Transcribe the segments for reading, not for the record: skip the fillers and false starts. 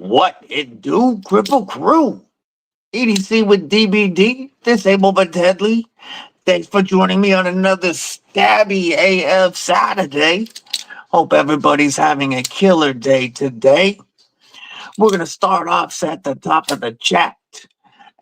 What it do, Kripple Krew? EDC with DBD, disabled but deadly. Thanks for joining me on another Stabby AF Saturday. Hope everybody's having a killer day today. We're going to start off at the top of the chat.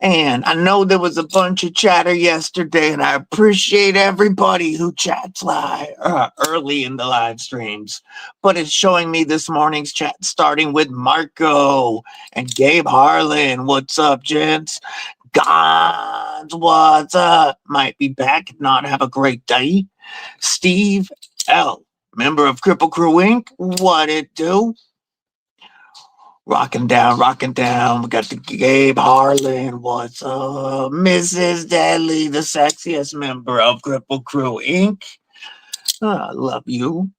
And I know there was a bunch of chatter yesterday, and I appreciate everybody who chats early in the live streams. But it's showing me this morning's chat starting with Marco and Gabe Harlan. What's up, gents? Gons, what's up? Might be back, if not, have a great day. Steve L., member of Kripple Inc. What it do? Rocking down. We got the Gabe Harlan. What's up? Mrs. Deadly, the sexiest member of Kripple Inc. I love you.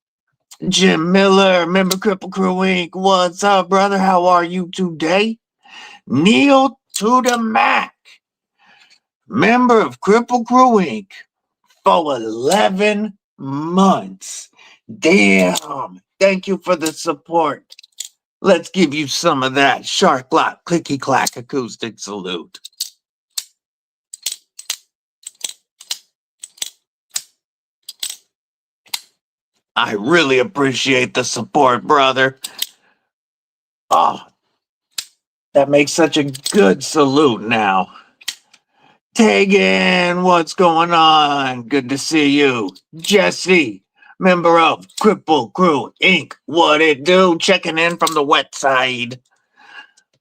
Jim Miller, member Kripple Inc. What's up, brother? How are you today? Neil to the Mac, member of Kripple Inc. for 11 months. Damn. Thank you for the support. Let's give you some of that shark lock, clicky clack acoustic salute. I really appreciate the support, brother. Oh, that makes such a good salute now. Tegan, what's going on? Good to see you. Jesse, member of Kripple Inc. What it do? Checking in from the wet side.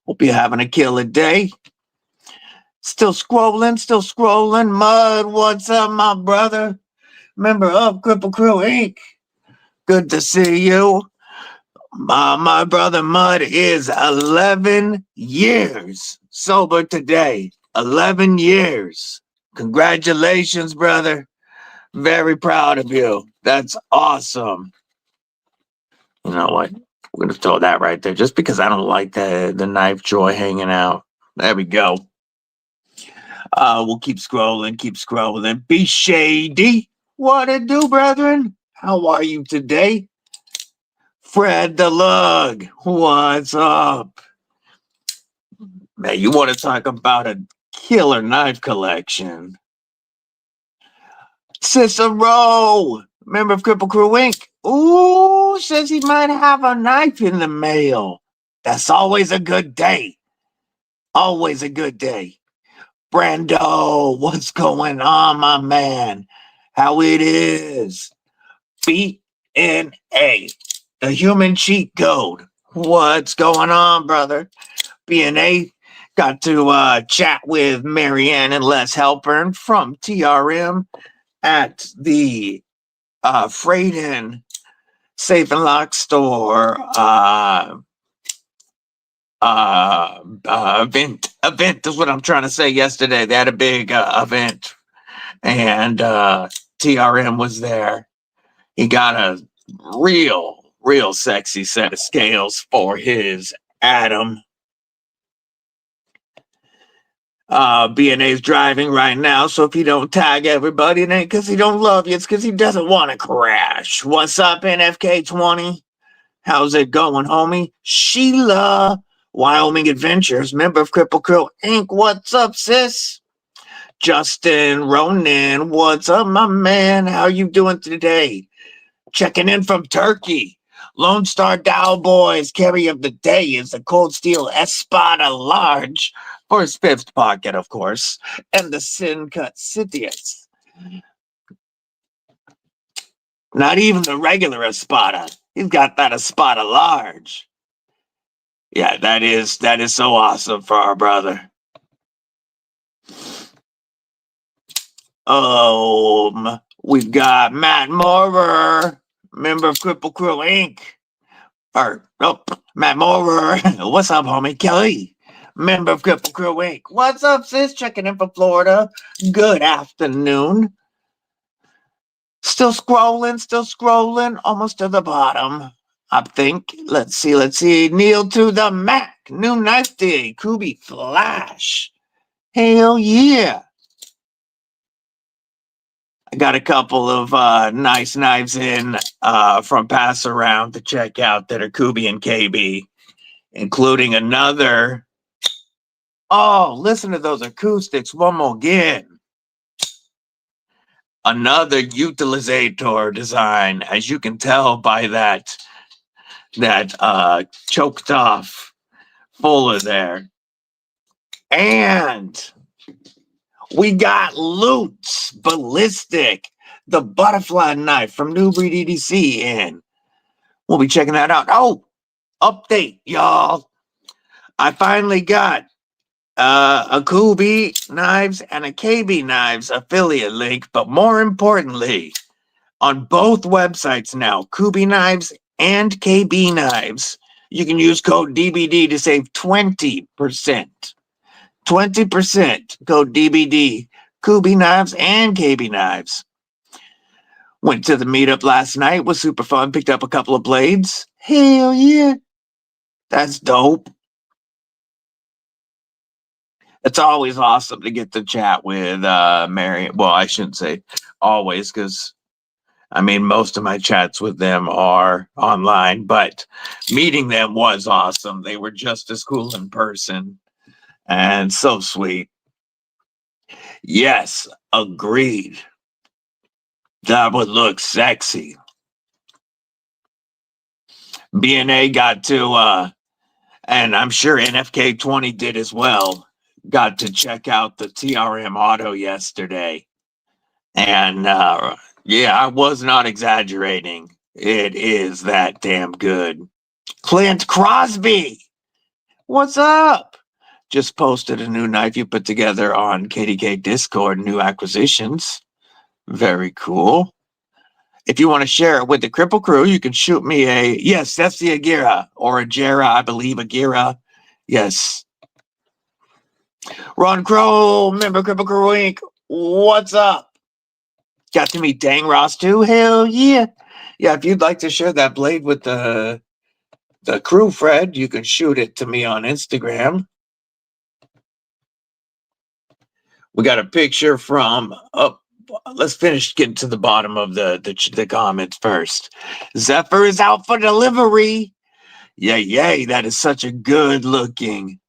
Hope you're having a killer day. Still scrolling. Mud, what's up, my brother? Member of Kripple Inc. Good to see you. My brother Mud is 11 years sober today. 11 years. Congratulations, brother. Very proud of you. That's awesome. You know what? We're going to throw that right there just because I don't like the knife drawer hanging out. There we go. We'll keep scrolling. Be shady. What it do, brethren? How are you today? Fred the Lug. What's up? Man, you want to talk about a killer knife collection. Cicero, member of Kripple Inc. Ooh, says he might have a knife in the mail. That's always a good day. Always a good day. Brando, what's going on, my man? How it is? BNA, the human cheat code. What's going on, brother? BNA, got to chat with Marianne and Les Halpern from TRM at the Freighton Safe and Lock store event is what I'm trying to say. Yesterday they had a big event, and TRM was there. He got a real sexy set of scales for his Adam. BNA's driving right now, so if he don't tag everybody, it ain't because he don't love you, it's because he doesn't want to crash. What's up, NFK20? How's it going, homie? Sheila, Wyoming Adventures, member of Kripple Inc. What's up, sis? Justin Ronan, what's up, my man? How you doing today? Checking in from Turkey. Lone Star Dow Boys carry of the day is the Cold Steel Espada Large for his fifth pocket, of course, and the Sin Cut Sitius. Not even the regular Espada. He's got that Espada Large. Yeah, that is so awesome for our brother. We've got Matt Moorer, member of Kripple Inc. Matt Moorer. What's up, homie? Kelly, member of Kripple Inc. What's up, sis? Checking in from Florida. Good afternoon. Still scrolling, almost to the bottom, I think. Let's see. Neil to the Mac. New knife day. Kubi Flash. Hell yeah. I got a couple of nice knives in from Pass Around to check out that are Kubi and KB. including another. Oh, listen to those acoustics one more again. Another Utilizator design, as you can tell by that choked off fuller there. And we got Lutz Ballistic, the butterfly knife from new Breed EDC in. We'll be checking that out. Oh, update, y'all. I finally got a QB Knives and a KB Knives affiliate link, but more importantly, on both websites now, QB Knives and KB Knives, you can use code DBD to save 20%. 20% code DBD. QB Knives and KB Knives. Went to the meetup last night, was super fun, picked up a couple of blades. Hell yeah. That's dope. It's always awesome to get to chat with Mary. Well, I shouldn't say always, because I mean, most of my chats with them are online, but meeting them was awesome. They were just as cool in person and so sweet. Yes, agreed. That would look sexy. BNA got to, and I'm sure NFK20 did as well, got to check out the TRM Auto yesterday. And yeah, I was not exaggerating. It is that damn good. Clint Crosby, what's up? Just posted a new knife you put together on KDK Discord, new acquisitions. Very cool. If you want to share it with the Kripple crew, you can shoot me a, yes, that's the Agira, or Agira, I believe Agira. Yes. Ron Crow, member Kripple Crew Inc. What's up? Got to meet Dang Ross too? Hell yeah. Yeah, if you'd like to share that blade with the crew, Fred, you can shoot it to me on Instagram. We got a picture from let's finish getting to the bottom of the comments first. Zephyr is out for delivery. Yay, that is such a good looking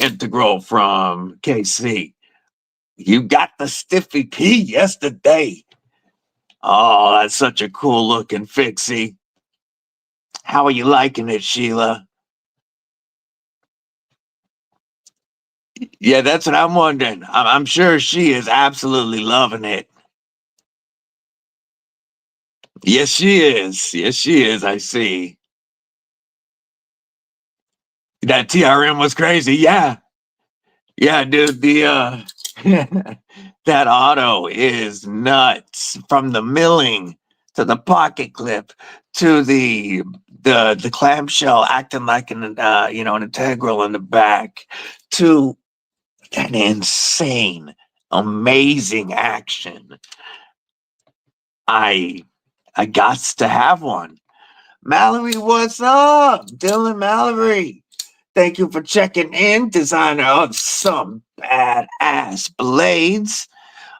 integral from KC. You got the Stiffy P yesterday. Oh, that's such a cool looking fixie. How are you liking it, Sheila? Yeah, that's what I'm wondering. I'm sure she is absolutely loving it. Yes, she is. Yes, she is. I see. That TRM was crazy. Yeah. Yeah, dude, the that auto is nuts. From the milling to the pocket clip to the clamshell acting like an an integral in the back to that insane, amazing action. I gots to have one. Mallory, what's up? Dylan Mallory. Thank you for checking in, designer of some badass blades.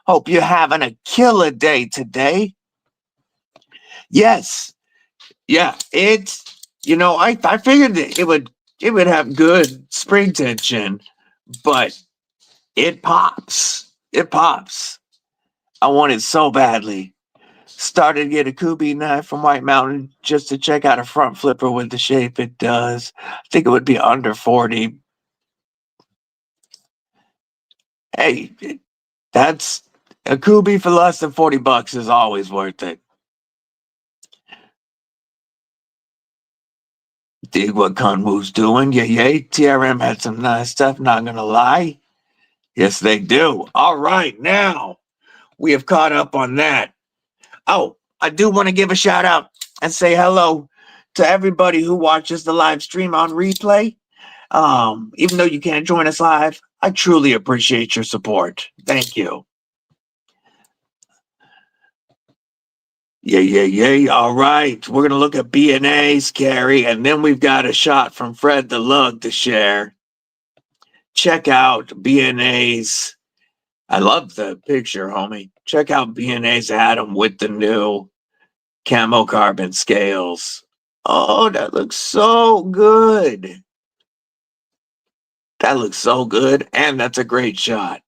Hope you're having a killer day today. Yes. Yeah, it's I figured it would have good spring tension, but it pops. It pops. I want it so badly. Started to get a Kubi knife from White Mountain just to check out a front flipper with the shape it does. I think it would be under 40. Hey, that's a Kubi for less than $40 is always worth it. Dig what Kunwu's doing. Yay. TRM had some nice stuff, not gonna lie. Yes, they do. All right, now we have caught up on that. Oh, I do want to give a shout out and say hello to everybody who watches the live stream on replay. Even though you can't join us live, I truly appreciate your support. Thank you. Yay. All right. We're going to look at BNA's, Carrie, and then we've got a shot from Fred the Lug to share. Check out BNA's. I love the picture, homie. Check out BNA's Atom with the new camo carbon scales. Oh, that looks so good. That looks so good, and that's a great shot.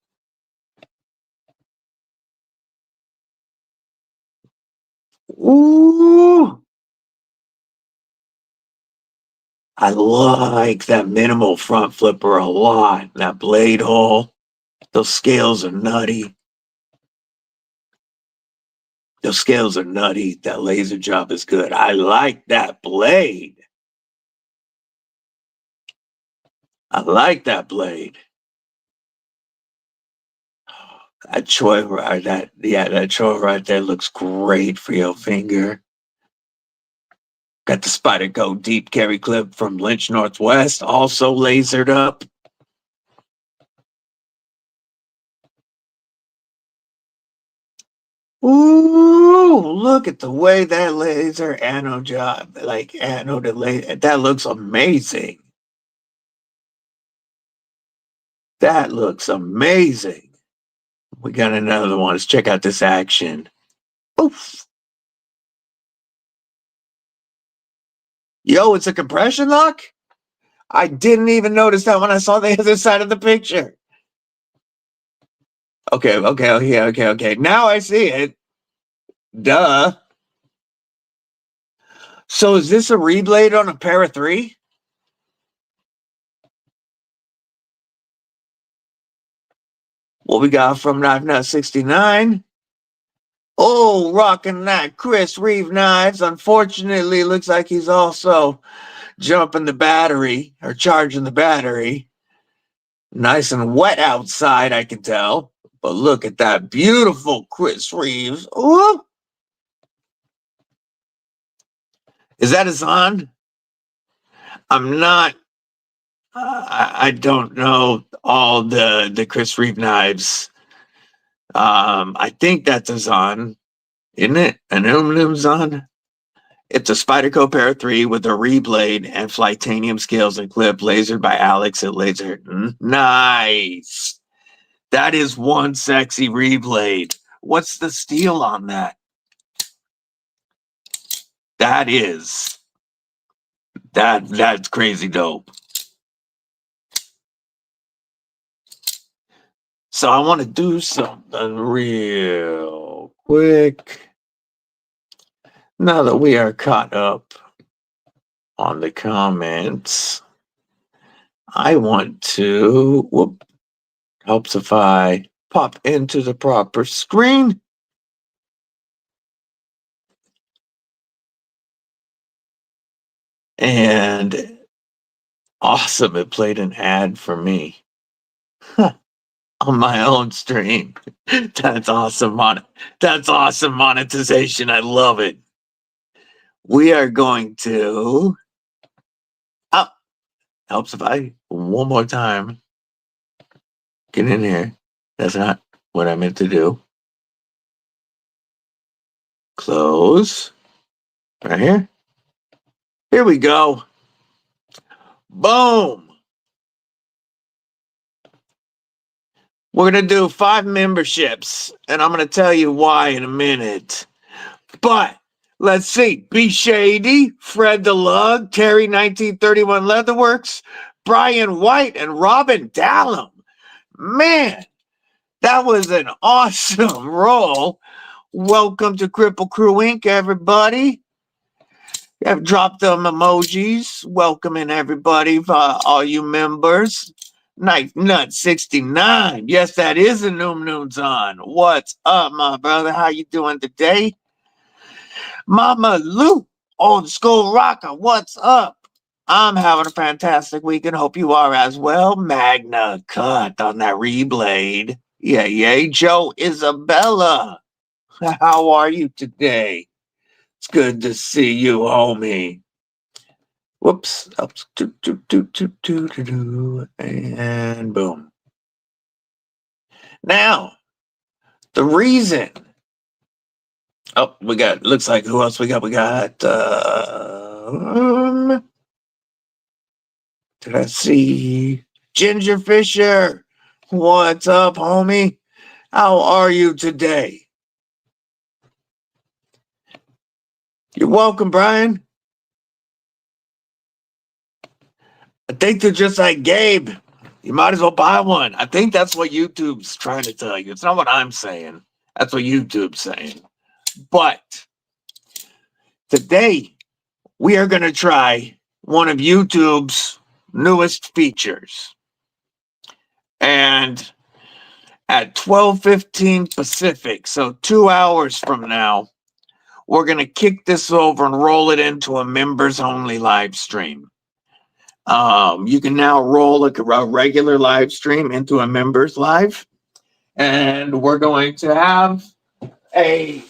Ooh. I like that minimal front flipper a lot. That blade hole. Those scales are nutty. Those scales are nutty. That laser job is good. I like that blade. I like that blade. That choy right that choy right there looks great for your finger. Got the Spider Go deep carry clip from Lynch Northwest, also lasered up. Ooh, look at the way that laser anode job, like anode to laser, that looks amazing. That looks amazing. We got another one. Let's check out this action. Oof. Yo, it's a compression lock? I didn't even notice that when I saw the other side of the picture. Okay. Now I see it. Duh. So is this a reblade on a pair of 3? What we got from Knife Nut 69? Oh, rocking that Chris Reeve knives. Unfortunately, looks like he's also jumping the battery or charging the battery. Nice and wet outside, I can tell. But look at that beautiful Chris Reeves. Ooh. Is that his on? I'm not. I don't know all the Chris Reeve knives. I think that's a Zon, isn't it? An aluminum Zon. It's a Spyderco Pair 3 with a reblade and Flightanium scales and clip, lasered by Alex at Laser. Nice. That is one sexy reblade. What's the steel on that? That's crazy dope. So I want to do something real quick. Now that we are caught up on the comments, I want to, helps if I pop into the proper screen. And awesome, it played an ad for me on my own stream. That's awesome that's awesome monetization. I love it. We are going to helps if I one more time get in here. That's not what I meant to do. Close. Right here. Here we go. Boom. We're going to do 5 memberships, and I'm going to tell you why in a minute. But let's see. Be Shady, Fred the Lug, Terry 1931 Leatherworks, Brian White, and Robin Dallum. Man, that was an awesome roll. Welcome to Kripple Krew Inc., everybody. I've dropped them emojis, welcoming everybody, all you members. Knife Nut 69. Yes, that is a Noon's on. What's up, my brother? How you doing today? Mama Lou, old school rocker. What's up? I'm having a fantastic weekend. Hope you are as well. Magna cut on that reblade. Yay. Joe Isabella. How are you today? It's good to see you, homie. Whoops. And boom. Now, the reason. Oh, we got, looks like, who else we got? We got, did I see Ginger Fisher? What's up, homie? How are you today? You're welcome, Brian. I think they're just like Gabe. You might as well buy one. I think that's what YouTube's trying to tell you. It's not what I'm saying. That's what YouTube's saying. But today we are going to try one of YouTube's newest features. And at 12:15 Pacific, so 2 hours from now, we're going to kick this over and roll it into a members only live stream. You can now roll a regular live stream into a members live, and we're going to have a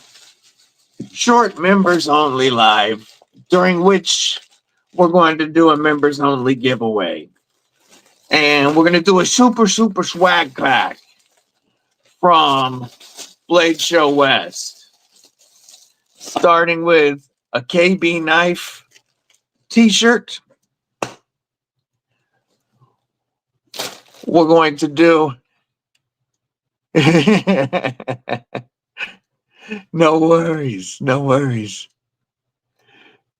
short members only live during which we're going to do a members only giveaway. And we're going to do a super swag pack from Blade Show West, starting with a KB knife t-shirt. We're going to do no worries.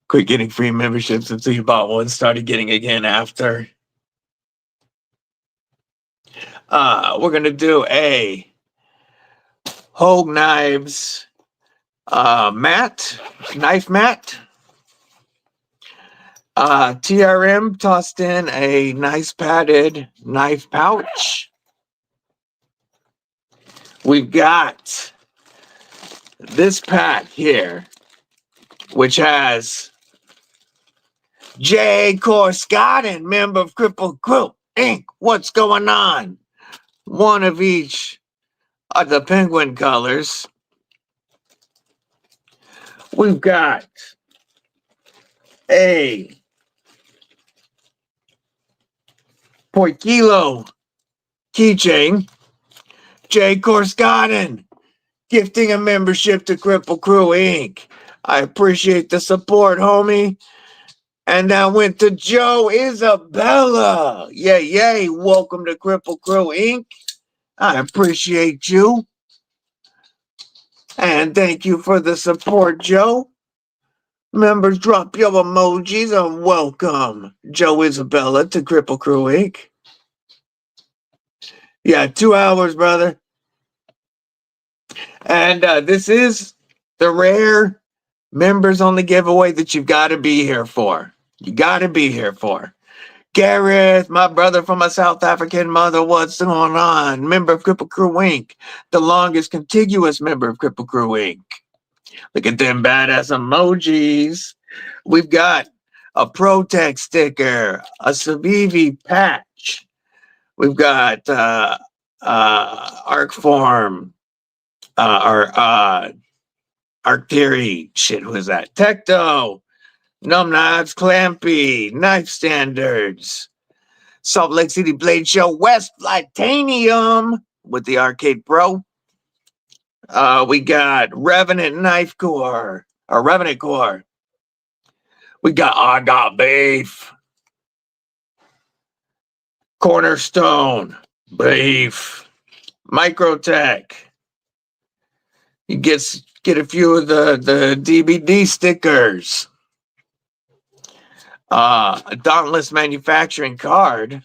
Quit getting free memberships until you bought one. Started getting again after. We're gonna do a Hogue Knives knife mat. TRM tossed in a nice padded knife pouch. We've got this pack here, which has J. Korsgaden, member of Kripple Krew, Inc. What's going on? One of each of the penguin colors. We've got a Porkilo keychain. J. Korsgaden gifting a membership to Kripple Krew, Inc. I appreciate the support, homie. And that went to Joe Isabella. Yay. Welcome to Kripple Krew, Inc. I appreciate you. And thank you for the support, Joe. Members, drop your emojis and welcome Joe Isabella to Kripple Krew, Inc. Yeah, 2 hours, brother. And this is the rare members only giveaway that you've got to be here for. You got to be here for. Gareth, my brother from a South African mother, what's going on? Member of Kripple Krew, Inc. The longest contiguous member of Kripple Krew, Inc. Look at them badass emojis. We've got a Protect sticker, a Savivi patch. We've got Arcform, Arc Theory. Shit, who is that? Tecto. Numb Knives, Clampy, Knife Standards, Salt Lake City Blade Show West, Titanium with the Arcade Pro. We got Revenant Knife Core, or Revenant Core. We got I Got Beef, Cornerstone, Beef, Microtech. You get a few of the DBD stickers. A Dauntless Manufacturing card,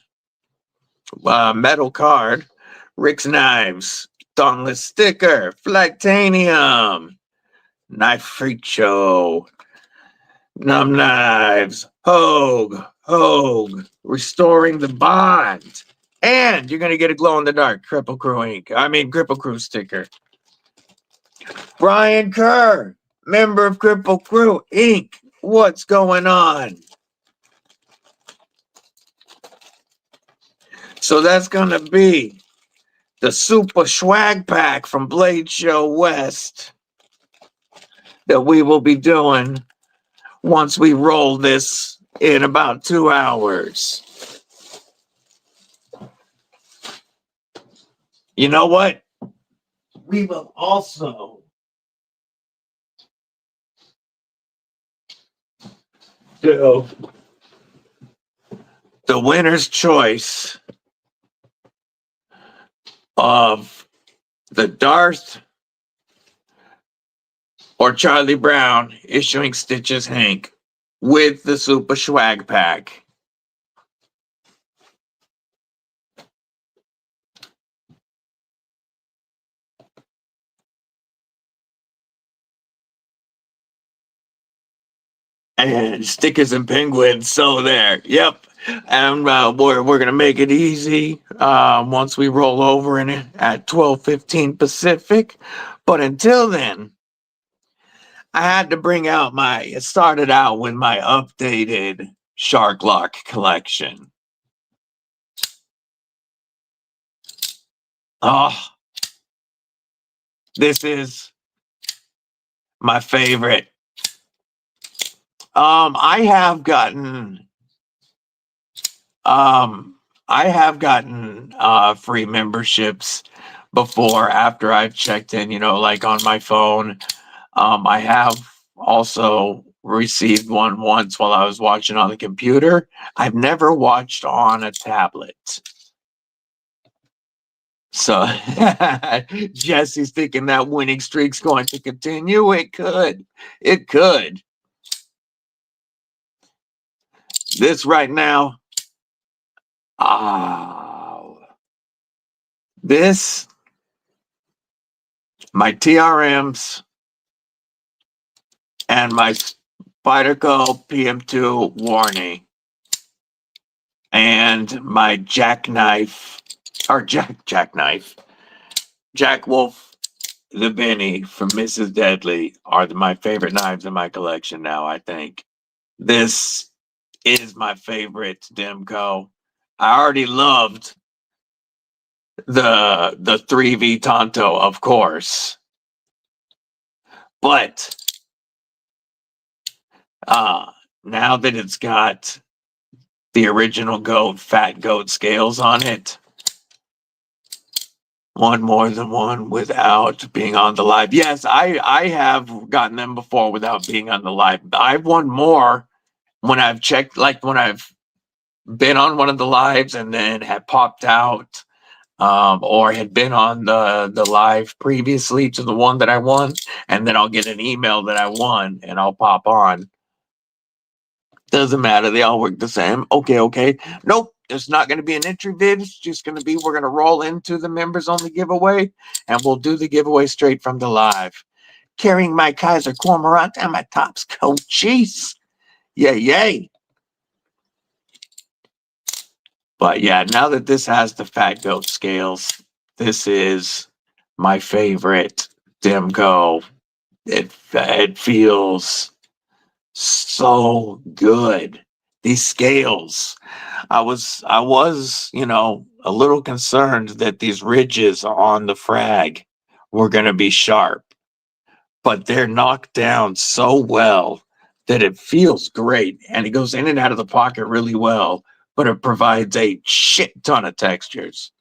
metal card, Rick's Knives, Dauntless sticker, Flactanium, Knife Freak Show, Numb Knives, Hogue, Restoring the Bond, and you're gonna get a glow in the dark Kripple Krew sticker. Brian Kerr, member of Kripple Krew, Inc. What's going on? So that's going to be the super swag pack from Blade Show West that we will be doing once we roll this in about 2 hours. You know what? We will also do the winner's choice of the Darth or Charlie Brown issuing Stitches Hank with the super swag pack. And stickers and penguins. So there. Yep. And we're gonna make it easy once we roll over in it at 12:15 Pacific. But until then, I had to bring out it started out with my updated Shark Lock collection. Oh, this is my favorite. I have gotten free memberships before after I've checked in, like on my phone. I have also received one once while I was watching on the computer. I've never watched on a tablet. So Jesse's thinking that winning streak's going to continue. It could. It could. This right now. This, my TRMs and my Spyderco PM2 warning and my jackknife Jack Wolf the Benny from Mrs. Deadly are my favorite knives in my collection now, I think. This is my favorite Demco. I already loved the 3V Tonto, of course. But now that it's got the original goat, fat goat scales on it, one more than one without being on the live. Yes, I have gotten them before without being on the live. I've won more when I've checked, like when I've been on one of the lives and then had popped out, or had been on the live previously to the one that I won, and then I'll get an email that I won and I'll pop on. Doesn't matter, they all work the same. Okay. Nope, there's not going to be an entry vid. It's just going to be, we're going to roll into the members only giveaway, and we'll do the giveaway straight from the live. Carrying my Kaiser Cormorant and my Tops Coat Cheese. Yay. But yeah, now that this has the fat goat scales, this is my favorite Demco. It feels so good. These scales. I was, a little concerned that these ridges on the frag were going to be sharp, but they're knocked down so well that it feels great, and it goes in and out of the pocket really well, but it provides a shit ton of textures.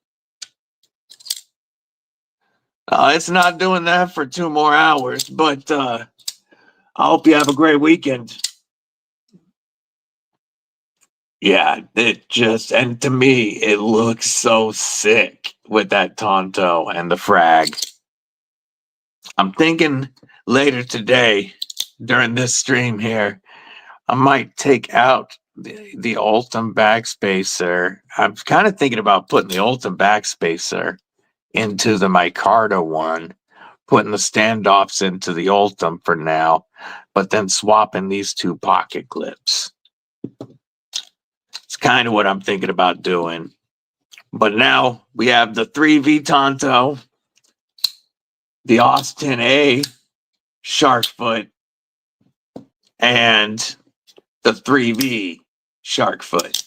It's not doing that for 2 more hours, but I hope you have a great weekend. Yeah, and to me, it looks so sick with that Tonto and the frag. I'm thinking later today, during this stream here, I might take out the Ultim backspacer. I'm kind of thinking about putting the Ultim backspacer into the micarta one, putting the standoffs into the Ultim for now, but then swapping these 2 pocket clips. It's kind of what I'm thinking about doing. But now we have the 3V Tonto, the Austin A Sharkfoot, and the 3V Sharkfoot.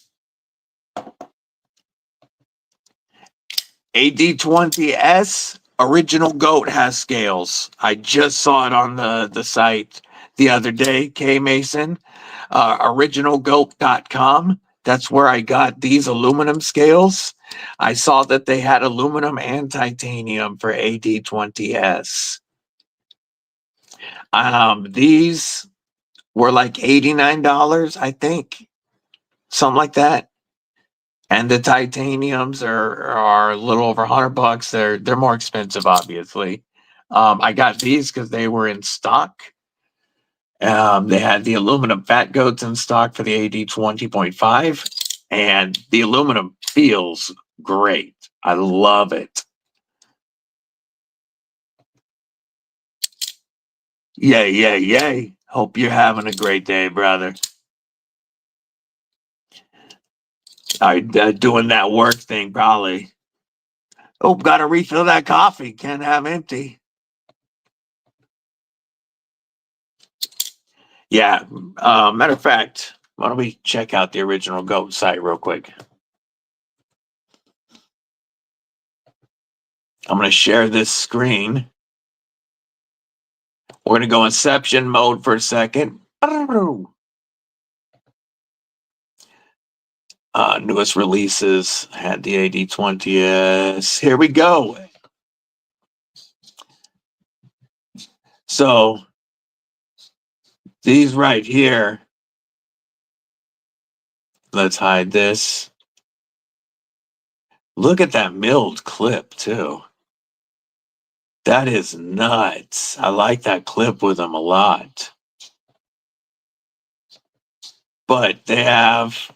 AD20S original goat has scales. I just saw it on the site the other day, K Mason. Originalgoat.com. That's where I got these aluminum scales. I saw that they had aluminum and titanium for AD20S. These were like $89, I think. Something like that. And the titaniums are a little over $100. They're more expensive, obviously. I got these because they were in stock. They had the aluminum fat goats in stock for the AD 20.5, and the aluminum feels great. I love it. Yay. Hope you're having a great day, brother. Doing that work thing, probably. Oh, gotta refill that coffee. Can't have empty. Yeah. Matter of fact, why don't we check out the original GOAT site real quick? I'm going to share this screen. We're going to go Inception mode for a second. Newest releases had the AD20S. Here we go. So these right here. Let's hide this. Look at that milled clip too. That is nuts. I like that clip with them a lot. But they have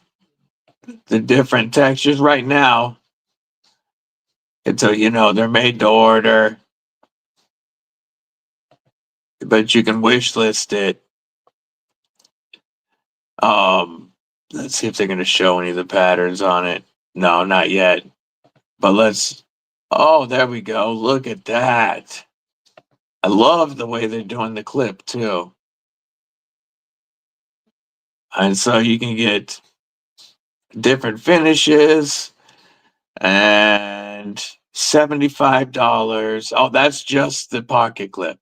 the different textures right now. Until they're made to order. But you can wish list it. Let's see if they're going to show any of the patterns on it. No, not yet. But oh, there we go. Look at that. I love the way they're doing the clip too. And so you can get different finishes and $75. Oh, that's just the pocket clip.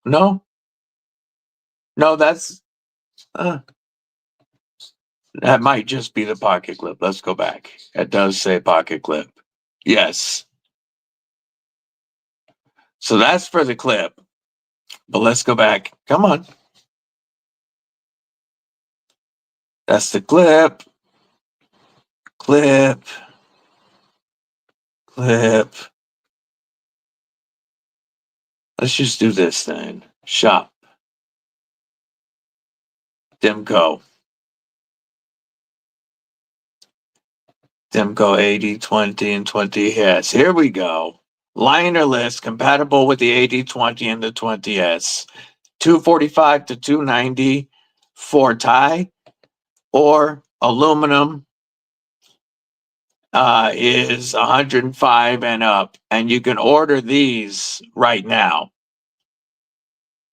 No, that's that might just be the pocket clip. Let's go back. It does say pocket clip. Yes. So that's for the clip. But let's go back. Come on. That's the clip. Clip. Let's just do this then. Shop. Demco. Demco 80, 20, and 20S. Here we go. Liner list compatible with the 80, 20, and the 20S. 245 to 290 for tie or aluminum is 105 and up. And you can order these right now.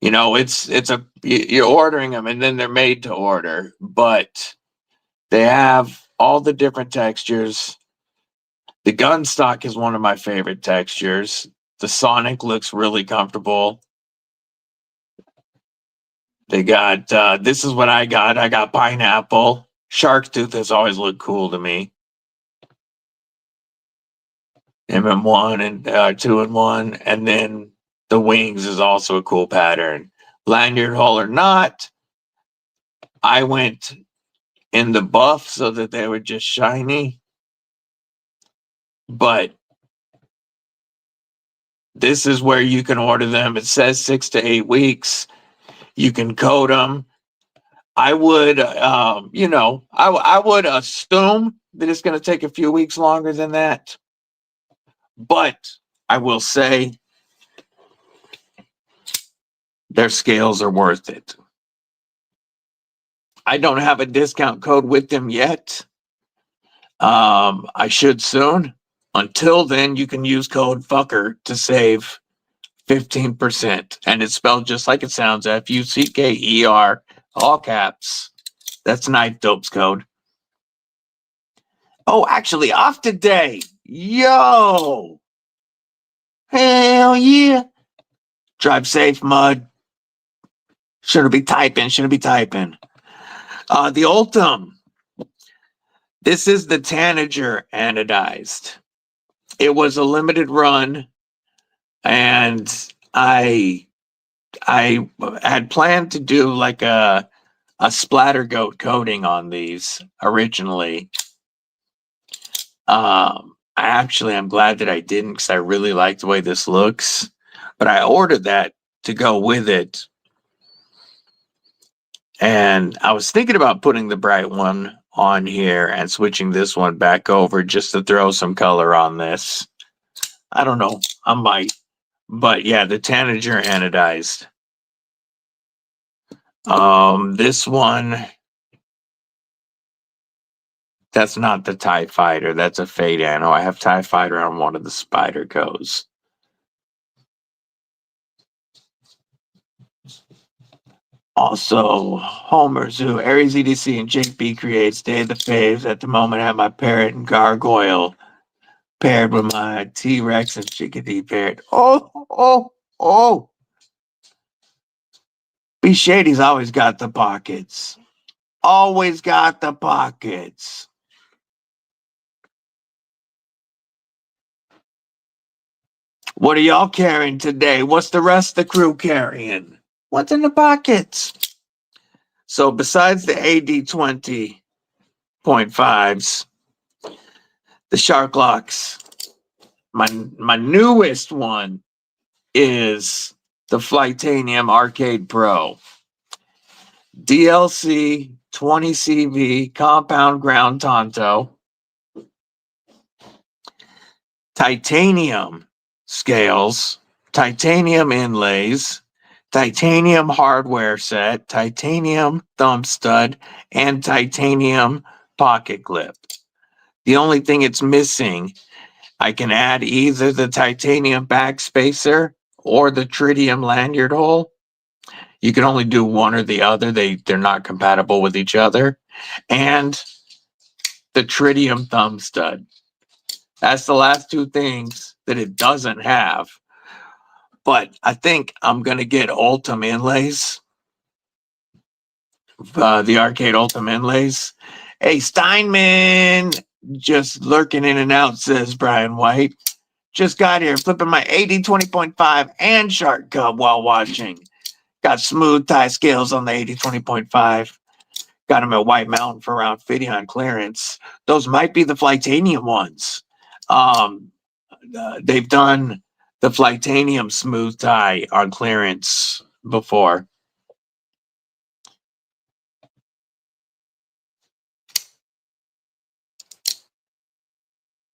You're ordering them and then they're made to order, but they have all the different textures. The gun stock is one of my favorite textures. The Sonic looks really comfortable. They got, this is what I got. I got pineapple. Shark tooth has always looked cool to me. MM1 and 2-in-1. And then the wings is also a cool pattern. Lanyard hole or not, I went in the buff so that they were just shiny. But this is where you can order them. It says 6 to 8 weeks. You can code them. I would, I would assume that it's going to take a few weeks longer than that. But I will say their scales are worth it. I don't have a discount code with them yet. I should soon. Until then, you can use code FUCKER to save 15%. And it's spelled just like it sounds, FUCKER, all caps. That's Knife Dope's code. Oh, actually, off today. Yo! Hell yeah! Drive safe, Mud. Shouldn't be typing. The Ultim. This is the Tanager anodized. It was a limited run, and I had planned to do like a splatter goat coating on these originally. I'm glad that I didn't, because I really like the way this looks. But I ordered that to go with it. And I was thinking about putting the bright one on here and switching this one back over just to throw some color on this. I don't know. I might. But yeah, the Tanager anodized. This one, that's not the TIE Fighter. That's a Fate Anno. I have TIE Fighter on one of the Spider GAWs. Also, Homer Zoo, Aries EDC, and Jake B creates Day of the Faves. At the moment, I have my parrot and gargoyle paired with my T-Rex and chickadee parrot. Oh. B Shady's always got the pockets. Always got the pockets. What are y'all carrying today? What's the rest of the crew carrying? What's in the pockets? So besides the AD 20.5s, the Shark Locks, my newest one is the Flightanium Arcade Pro. DLC 20CV compound ground Tonto. Titanium scales, titanium inlays, titanium hardware set, titanium thumb stud, and titanium pocket clip. The only thing it's missing, I can add either the titanium back spacer or the tritium lanyard hole. You can only do one or the other. They're not compatible with each other. And the tritium thumb stud. That's the last two things that it doesn't have. But I think I'm going to get Ultim inlays. The arcade Ultim inlays. Hey, Steinman, just lurking in and out, says Brian White. Just got here, flipping my AD 20.5 and Shark Cub while watching. Got smooth tie scales on the AD 20.5. Got them at White Mountain for around 50 on clearance. Those might be the Flightanium ones. They've done the Flightanium smooth tie on clearance before.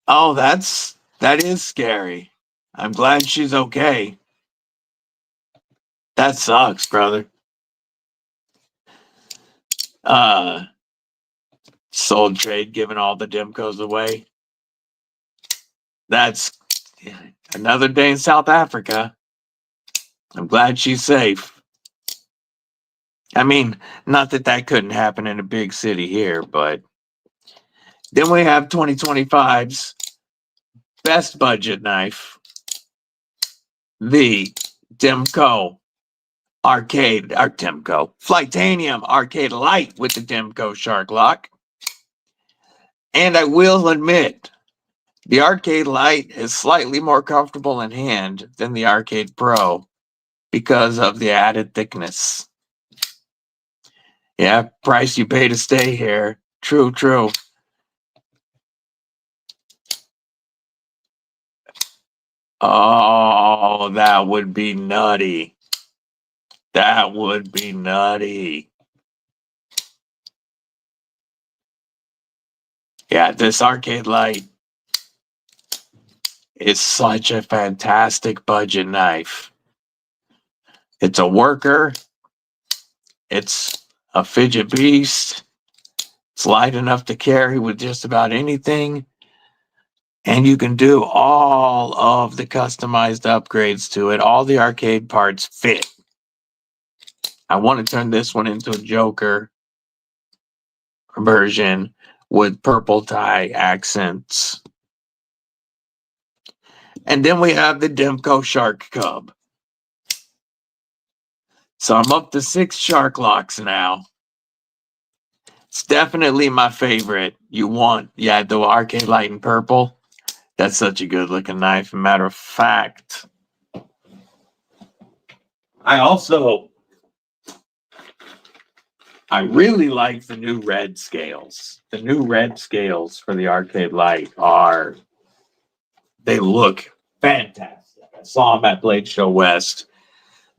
Oh, that is scary. I'm glad she's okay. That sucks, brother. Sold trade, giving all the Dimcos away. That's another day in South Africa. I'm glad she's safe. I mean, not that that couldn't happen in a big city here, but then we have 2025's best budget knife, the Dimco Flightanium Arcade Light with the Dimco Shark Lock. And I will admit, the Arcade Light is slightly more comfortable in hand than the Arcade Pro because of the added thickness. Yeah, price you pay to stay here. True. Oh, that would be nutty. That would be nutty. Yeah, this Arcade Light is such a fantastic budget knife. It's a worker. It's a fidget beast. It's light enough to carry with just about anything. And you can do all of the customized upgrades to it. All the arcade parts fit. I want to turn this one into a Joker version with purple tie accents. And then we have the Dimco Shark Cub. So I'm up to 6 Shark Locks now. It's definitely my favorite. The Arcade Light in purple. That's such a good looking knife. Matter of fact, I really like the new red scales. The new red scales for the Arcade Light they look fantastic. I saw them at Blade Show West.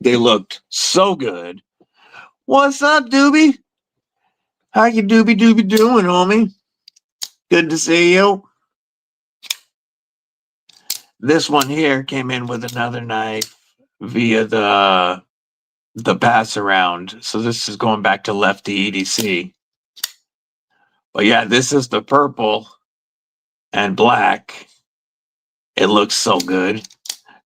They looked so good. What's up, Doobie? How you doobie doing, homie? Good to see you. This one here came in with another knife via the the pass around. So this is going back to lefty EDC. But yeah, this is the purple and black. It looks so good.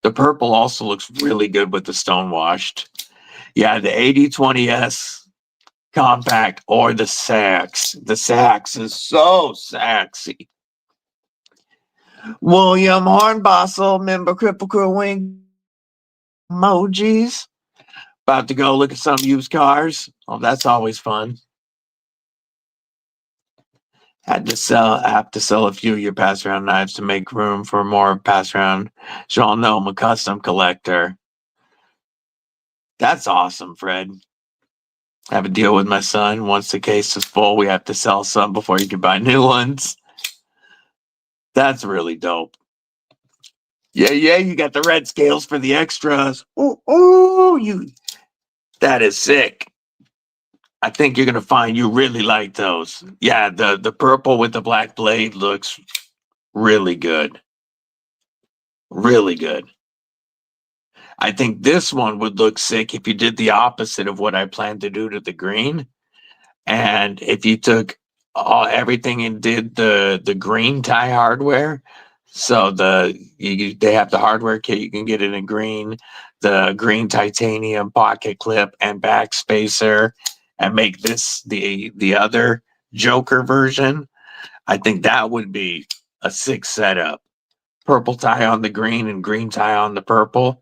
The purple also looks really good with the stonewashed. Yeah, the 8020S compact or the sax. The sax is so sexy. William Hornbostel, member Kripple Krew Wing emojis. About to go look at some used cars. Oh, that's always fun. I have to sell a few of your pass around knives to make room for more pass around. So y'all know I'm a custom collector. That's awesome, Fred. I have a deal with my son. Once the case is full, we have to sell some before you can buy new ones. That's really dope. Yeah, you got the red scales for the extras. That is sick. I think you're gonna find you really like those. Yeah, the purple with the black blade looks really good. Really good. I think this one would look sick if you did the opposite of what I plan to do to the green. And if you took everything and did the green tie hardware, so they have the hardware kit, you can get it in green, the green titanium pocket clip and back spacer, and make this the other Joker version. I think that would be a sick setup. Purple tie on the green and green tie on the purple.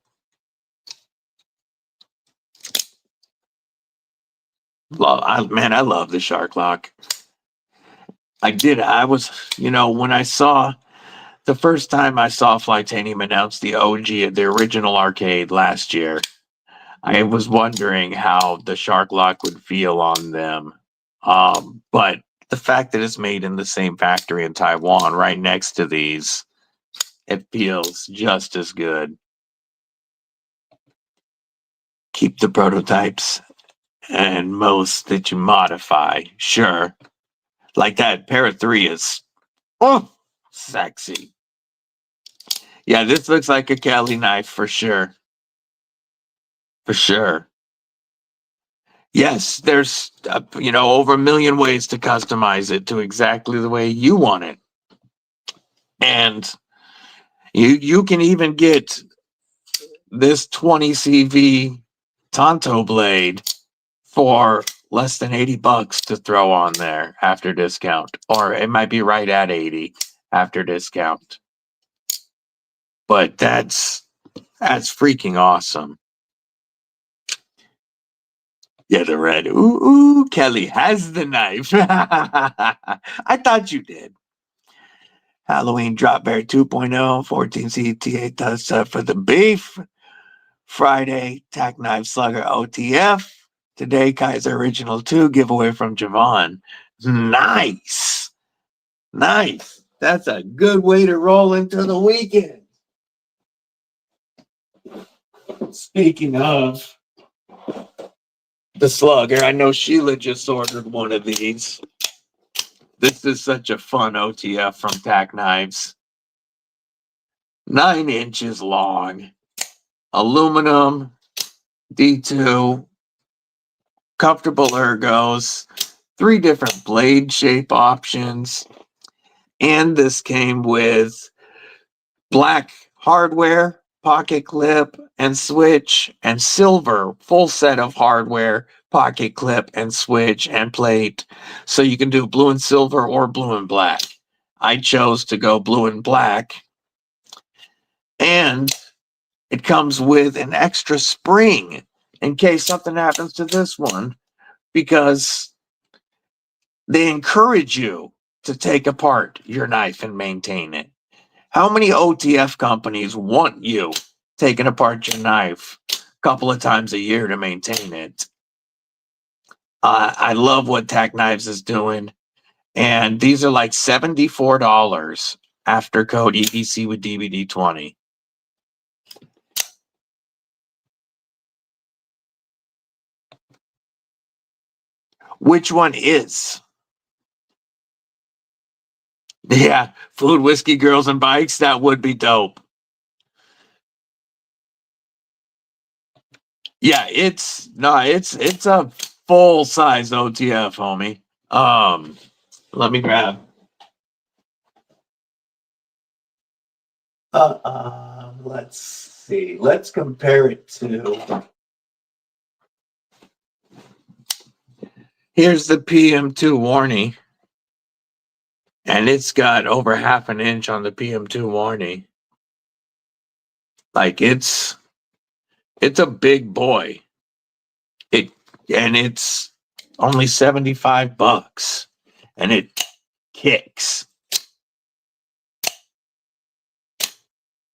I love the Shark Lock. I was, when I saw the first time I saw Flytanium announce the OG, the original arcade last year, I was wondering how the Shark Lock would feel on them. But the fact that it's made in the same factory in Taiwan, right next to these, it feels just as good. Keep the prototypes and most that you modify, sure. Like that pair of 3 is, sexy. Yeah, this looks like a Kelly knife for sure. For sure. Yes, there's over 1 million ways to customize it to exactly the way you want it. And you can even get this 20 CV Tonto blade for less than $80 to throw on there after discount, or it might be right at 80 after discount. But that's freaking awesome. Yeah, the red. Ooh, Kelly has the knife. I thought you did. Halloween Drop Bear 2.0, 14 CTA touch set for the beef. Friday, Tack Knife Slugger OTF. Today, Kaiser Original 2 giveaway from Javon. Nice. Nice. That's a good way to roll into the weekend. Speaking of the slugger, I know Sheila just ordered one of these. This is such a fun OTF from Tack Knives. 9 inches long. Aluminum. D2. Comfortable ergos. 3 different blade shape options. And this came with black hardware, pocket clip, and switch, and silver full set of hardware, pocket clip, and switch, and plate. So you can do blue and silver or blue and black. I chose to go blue and black. And it comes with an extra spring in case something happens to this one, because they encourage you to take apart your knife and maintain it. How many OTF companies want you taking apart your knife a couple of times a year to maintain it? I love what Tack Knives is doing. And these are like $74 after code EDC with DBD 20. Which one is? Yeah, food, whiskey, girls, and bikes. That would be dope. Yeah, it's a full size OTF, homie. Let me grab. Let's see. Let's compare it to. Here's the PM2 warning, and it's got over 1/2 inch on the PM2 warning. Like it's a big boy. It's only $75, and it kicks.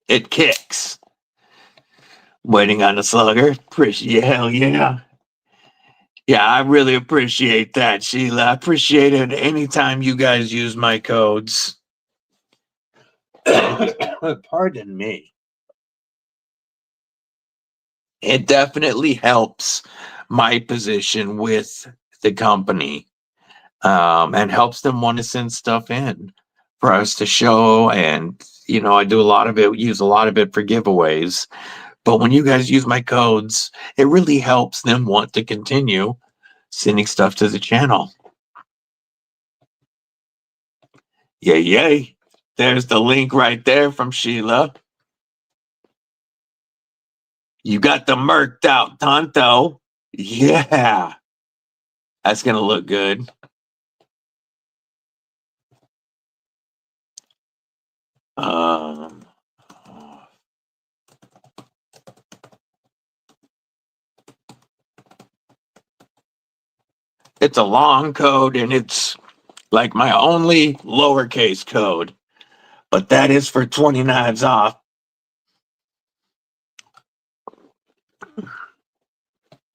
It kicks. Waiting on the slugger. Appreciate, hell yeah. Yeah, I really appreciate that, Sheila. I appreciate it anytime you guys use my codes. Pardon me. It definitely helps my position with the company, and helps them want to send stuff in for us to show. And, I do a lot of it, use a lot of it for giveaways. But when you guys use my codes, it really helps them want to continue sending stuff to the channel. Yay, yay. There's the link right there from Sheila. You got the murked out Tonto. Yeah. That's going to look good. It's a long code, and it's like my only lowercase code, but that is for 20 knives off.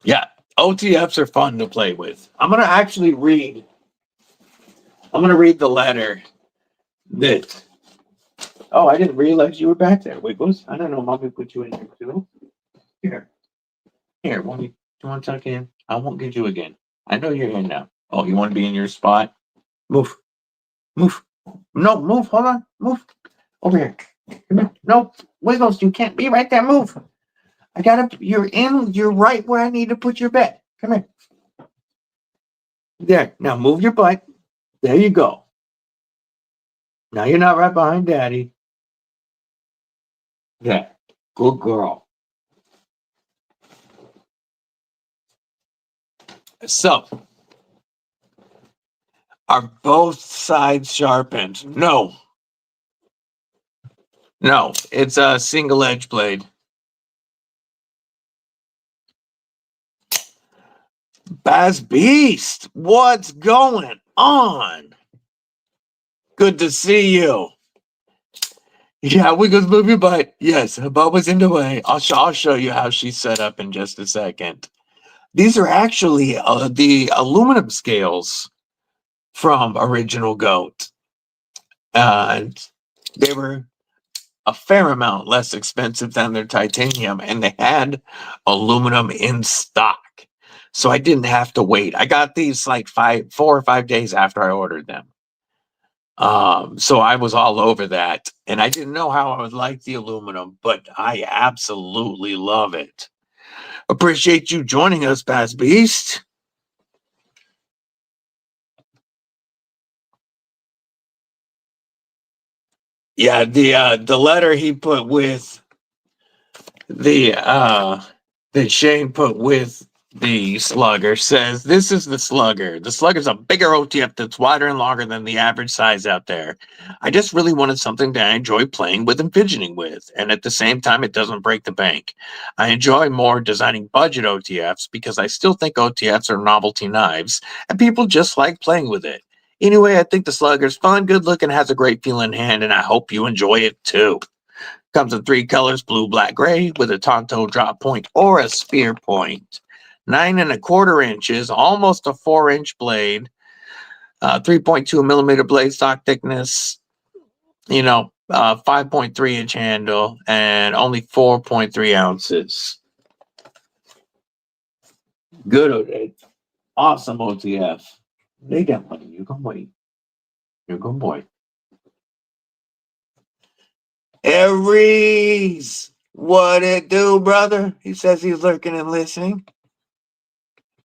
Yeah, OTFs are fun to play with. I'm going to read the letter that. Oh, I didn't realize you were back there, Wiggles. I don't know. Mommy put you in here too. Here. Here, do you want to tuck in? I won't get you again. I know you're here now. Oh, you want to be in your spot? Move. Move. No, move. Hold on. Move. Over here. Come here. No, Wiggles, you can't be right there. Move. You're right where I need to put your bed. Come here. There. Now move your butt. There you go. Now you're not right behind Daddy. Yeah. Good girl. So, are both sides sharpened? No. No, it's a single edge blade. Bass Beast, what's going on? Good to see you. Yeah, we could move your butt. Yes, Bubba's in the way. I'll show you how she's set up in just a second. These are actually the aluminum scales from Original Goat. And they were a fair amount less expensive than their titanium, and they had aluminum in stock. So I didn't have to wait. I got these like 4 or 5 days after I ordered them. So I was all over that, and I didn't know how I would like the aluminum, but I absolutely love it. Appreciate you joining us, Bass Beast. Yeah, the letter he put with that Shane put with the slugger says, this is the slugger. The slugger's a bigger OTF that's wider and longer than the average size out there. I just really wanted something that I enjoy playing with and fidgeting with, and at the same time, it doesn't break the bank. I enjoy more designing budget OTFs because I still think OTFs are novelty knives, and people just like playing with it. Anyway, I think the slugger's fun, good looking, has a great feeling hand, and I hope you enjoy it too. Comes in 3 colors, blue, black, gray, with a Tonto drop point or a spear point. 9 1/4 inches, almost a 4-inch blade. 3.2 millimeter blade stock thickness. 5.3 inch handle, and only 4.3 ounces. Good, awesome OTF. Lay down, buddy. You can wait. You're a good boy. Aries. What it do, brother? He says he's lurking and listening.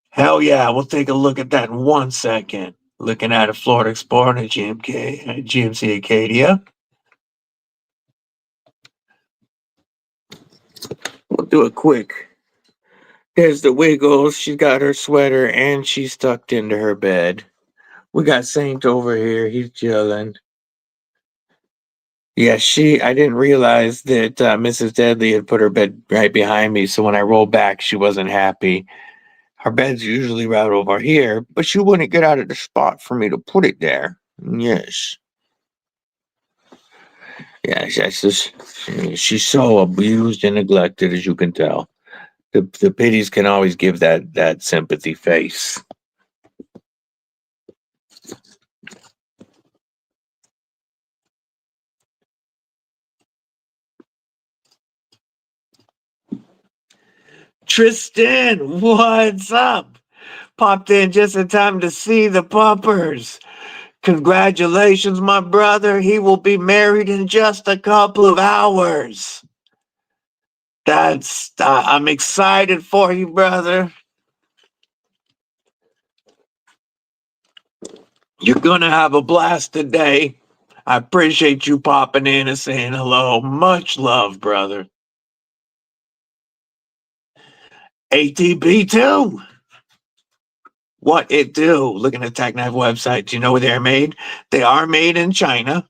Hell yeah, we'll take a look at that in 1 second. Looking at a Florida Explorer and a GMC Acadia. We'll do it quick. There's the Wiggles. She's got her sweater and she's tucked into her bed. We got Saint over here. He's chilling. Yeah, I didn't realize that Mrs. Deadly had put her bed right behind me. So when I rolled back, she wasn't happy. Her bed's usually right over here, but she wouldn't get out of the spot for me to put it there. Yes. Yeah, she's so abused and neglected, as you can tell. The pitties can always give that sympathy face. Tristan, what's up? Popped in just in time to see the puppers. Congratulations, my brother. He will be married in just a couple of hours. I'm excited for you, brother. You're going to have a blast today. I appreciate you popping in and saying hello. Much love, brother. ATB2. What it do? Looking at Tech Knife website. Do you know where they're made? They are made in China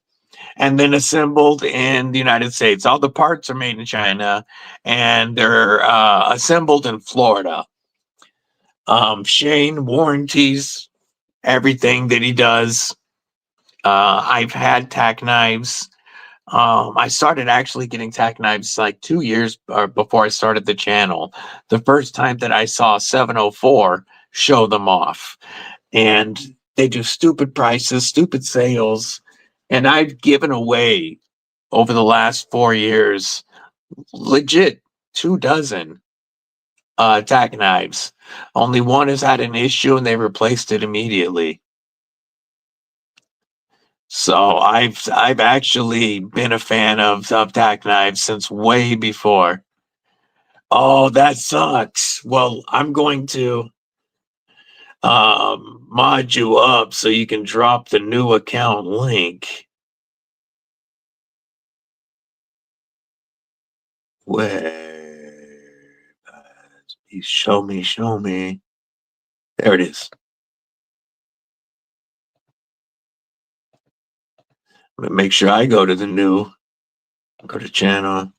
and then assembled in the United States. All the parts are made in China and they're assembled in Florida. Shane warranties everything that he does. I've had tack knives. I started actually getting tack knives like 2 years before I started the channel. The first time that I saw 704 show them off, and they do stupid prices, stupid sales, and I've given away over the last 4 years, legit 24 tack knives. Only one has had an issue, and they replaced it immediately. So I've actually been a fan of tack knives since way before. Oh, that sucks. Well, I'm going to mod you up so you can drop the new account link. Where? Show me. There it is. Make sure I go to go to channel.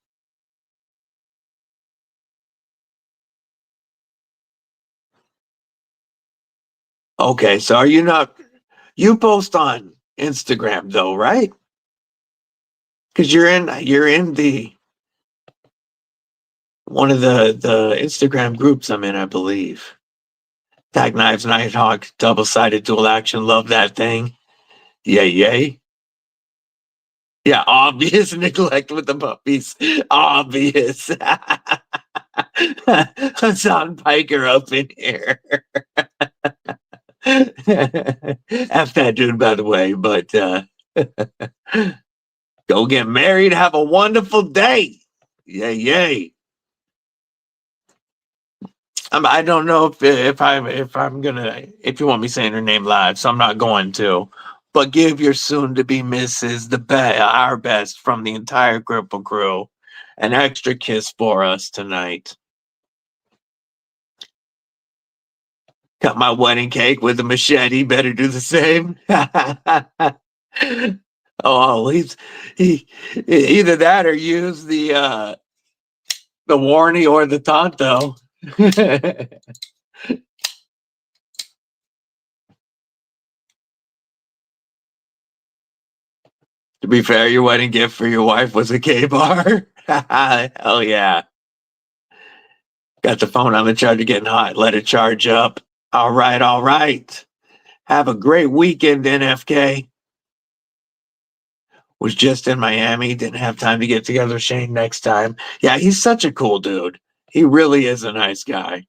Okay, so you post on Instagram though, right? Because you're in the one of the Instagram groups I'm in, I believe. Tag Knives, Nighthawk, double-sided dual action, love that thing. Yay. Yeah, obvious neglect with the puppies. Obvious. Hassan Piker up in here. F that dude, by the way, but go get married. Have a wonderful day. Yay. I don't know if you want me saying her name live, so I'm not going to. But give your soon-to-be Mrs. Our best from the entire Kripple crew an extra kiss for us tonight. Got my wedding cake with a machete. Better do the same. Oh, he either that or use the warnie or the tonto. To be fair, your wedding gift for your wife was a K-bar. Hell yeah. Got the phone on the charger getting hot. Let it charge up. All right. Have a great weekend, NFK. Was just in Miami. Didn't have time to get together with Shane next time. Yeah, he's such a cool dude. He really is a nice guy.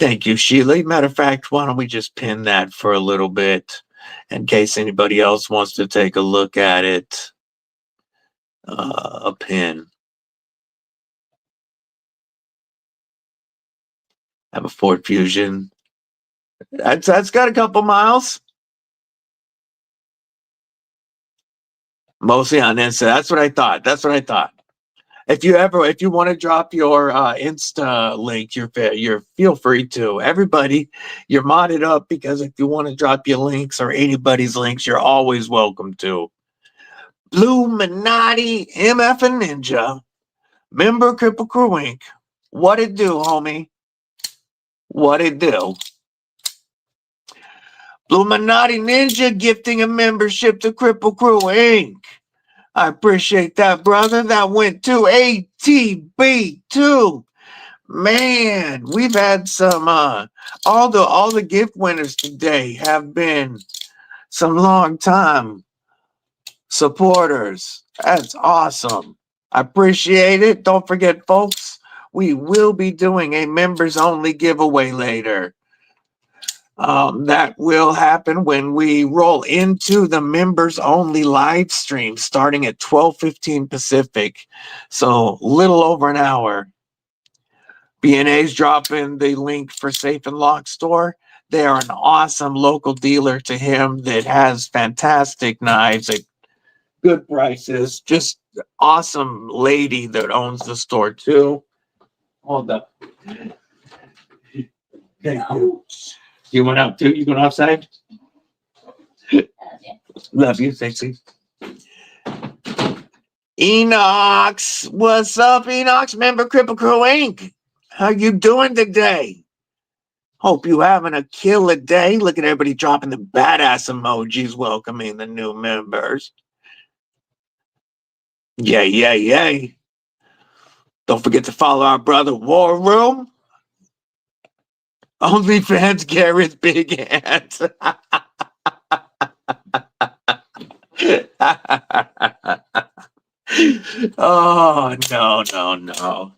Thank you, Sheila. Matter of fact, why don't we just pin that for a little bit in case anybody else wants to take a look at it. A pin. Have a Ford Fusion. That's got a couple miles. Mostly on Insta. That's what I thought. That's what I thought. If you want to drop your Insta link, you're feel free to. Everybody, you're modded up, because if you want to drop your links or anybody's links, you're always welcome to. Blue Minotti, MF and Ninja, member Kripple Krew Inc. What it do, homie? What it do? Blue Minotti Ninja gifting a membership to Kripple Krew Inc. I appreciate that, brother. That went to ATB2. Man, we've had some all the gift winners today have been some long time supporters. That's awesome. I appreciate it. Don't forget, folks, we will be doing a members only giveaway later. That will happen when we roll into the members only live stream starting at 12:15 Pacific. So little over an hour. BNA's dropping the link for Safe and Lock Store. They are an awesome local dealer to him that has fantastic knives at good prices. Just awesome lady that owns the store too. Hold up. Thank you. You went out too? You going outside? Love you, sexy. Enox. What's up, Enox? Member Kripple Krew Inc. How you doing today? Hope you having a killer day. Look at everybody dropping the badass emojis welcoming the new members. Yay, yay, yay. Don't forget to follow our brother War Room. OnlyFans Gareth Big Hands. Oh, no.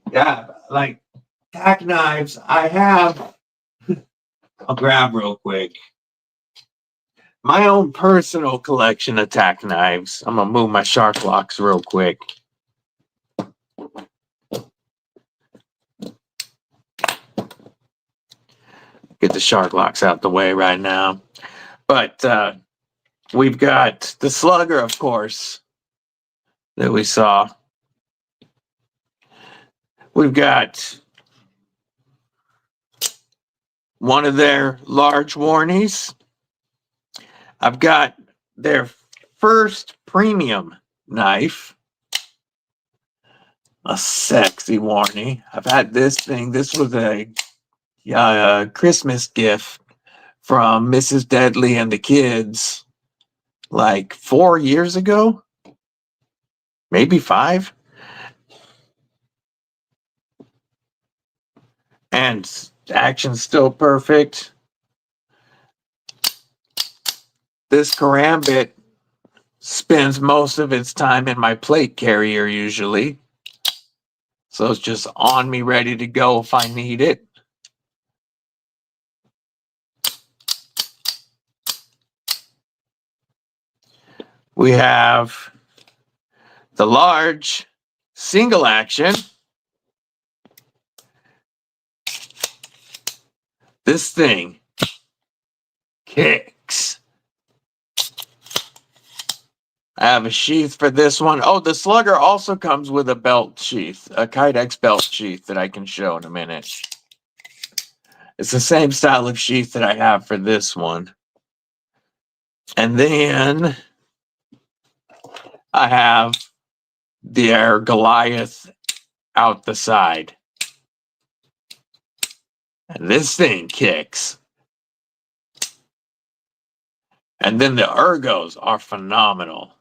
Yeah, like tack knives, I have. I'll grab real quick. My own personal collection of tack knives. I'm going to move my shark locks real quick. Get the shark locks out the way right now. But we've got the Slugger, of course, that we saw. We've got one of their large warnies. I've got their first premium knife. A sexy warnie. I've had this thing. This was a Christmas gift from Mrs. Deadly and the kids like 4 years ago. Maybe 5. And action's still perfect. This karambit spends most of its time in my plate carrier usually. So it's just on me, ready to go if I need it. We have the large single action. This thing kicks. I have a sheath for this one. Oh, the Slugger also comes with a belt sheath, a Kydex belt sheath that I can show in a minute. It's the same style of sheath that I have for this one. And then I have their Goliath out the side. And this thing kicks. And then the ergos are phenomenal.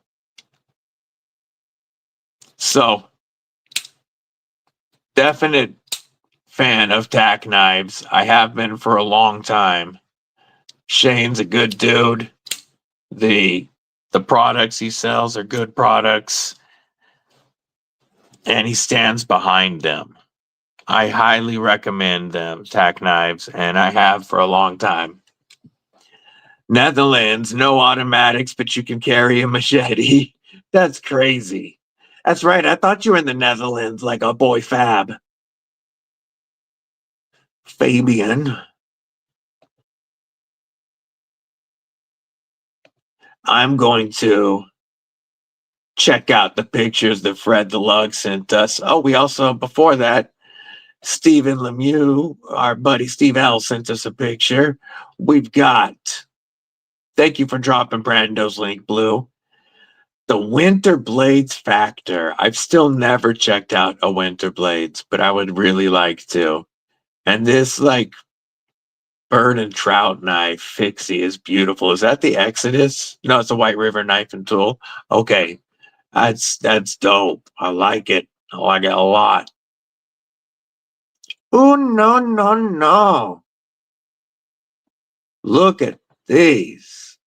So, definite fan of tack knives. I have been for a long time. Shane's a good dude. The products he sells are good products. And he stands behind them. I highly recommend them, tack knives, and I have for a long time. Netherlands, no automatics, but you can carry a machete. That's crazy. That's right. I thought you were in the Netherlands like a boy Fab. Fabian. I'm going to check out the pictures that Fred the Lug sent us. Oh, we also, before that, Stephen Lemieux, our buddy Steve L, sent us a picture. We've got, thank you for dropping Brando's link, Blue. The Winter Blades Factor. I've still never checked out a Winter Blades, but I would really like to. And this, like, bird and trout knife, Fixie, is beautiful. Is that the Exodus? No, it's a White River knife and tool. Okay, that's dope. I like it. I like it a lot. Oh, no, no, no. Look at these.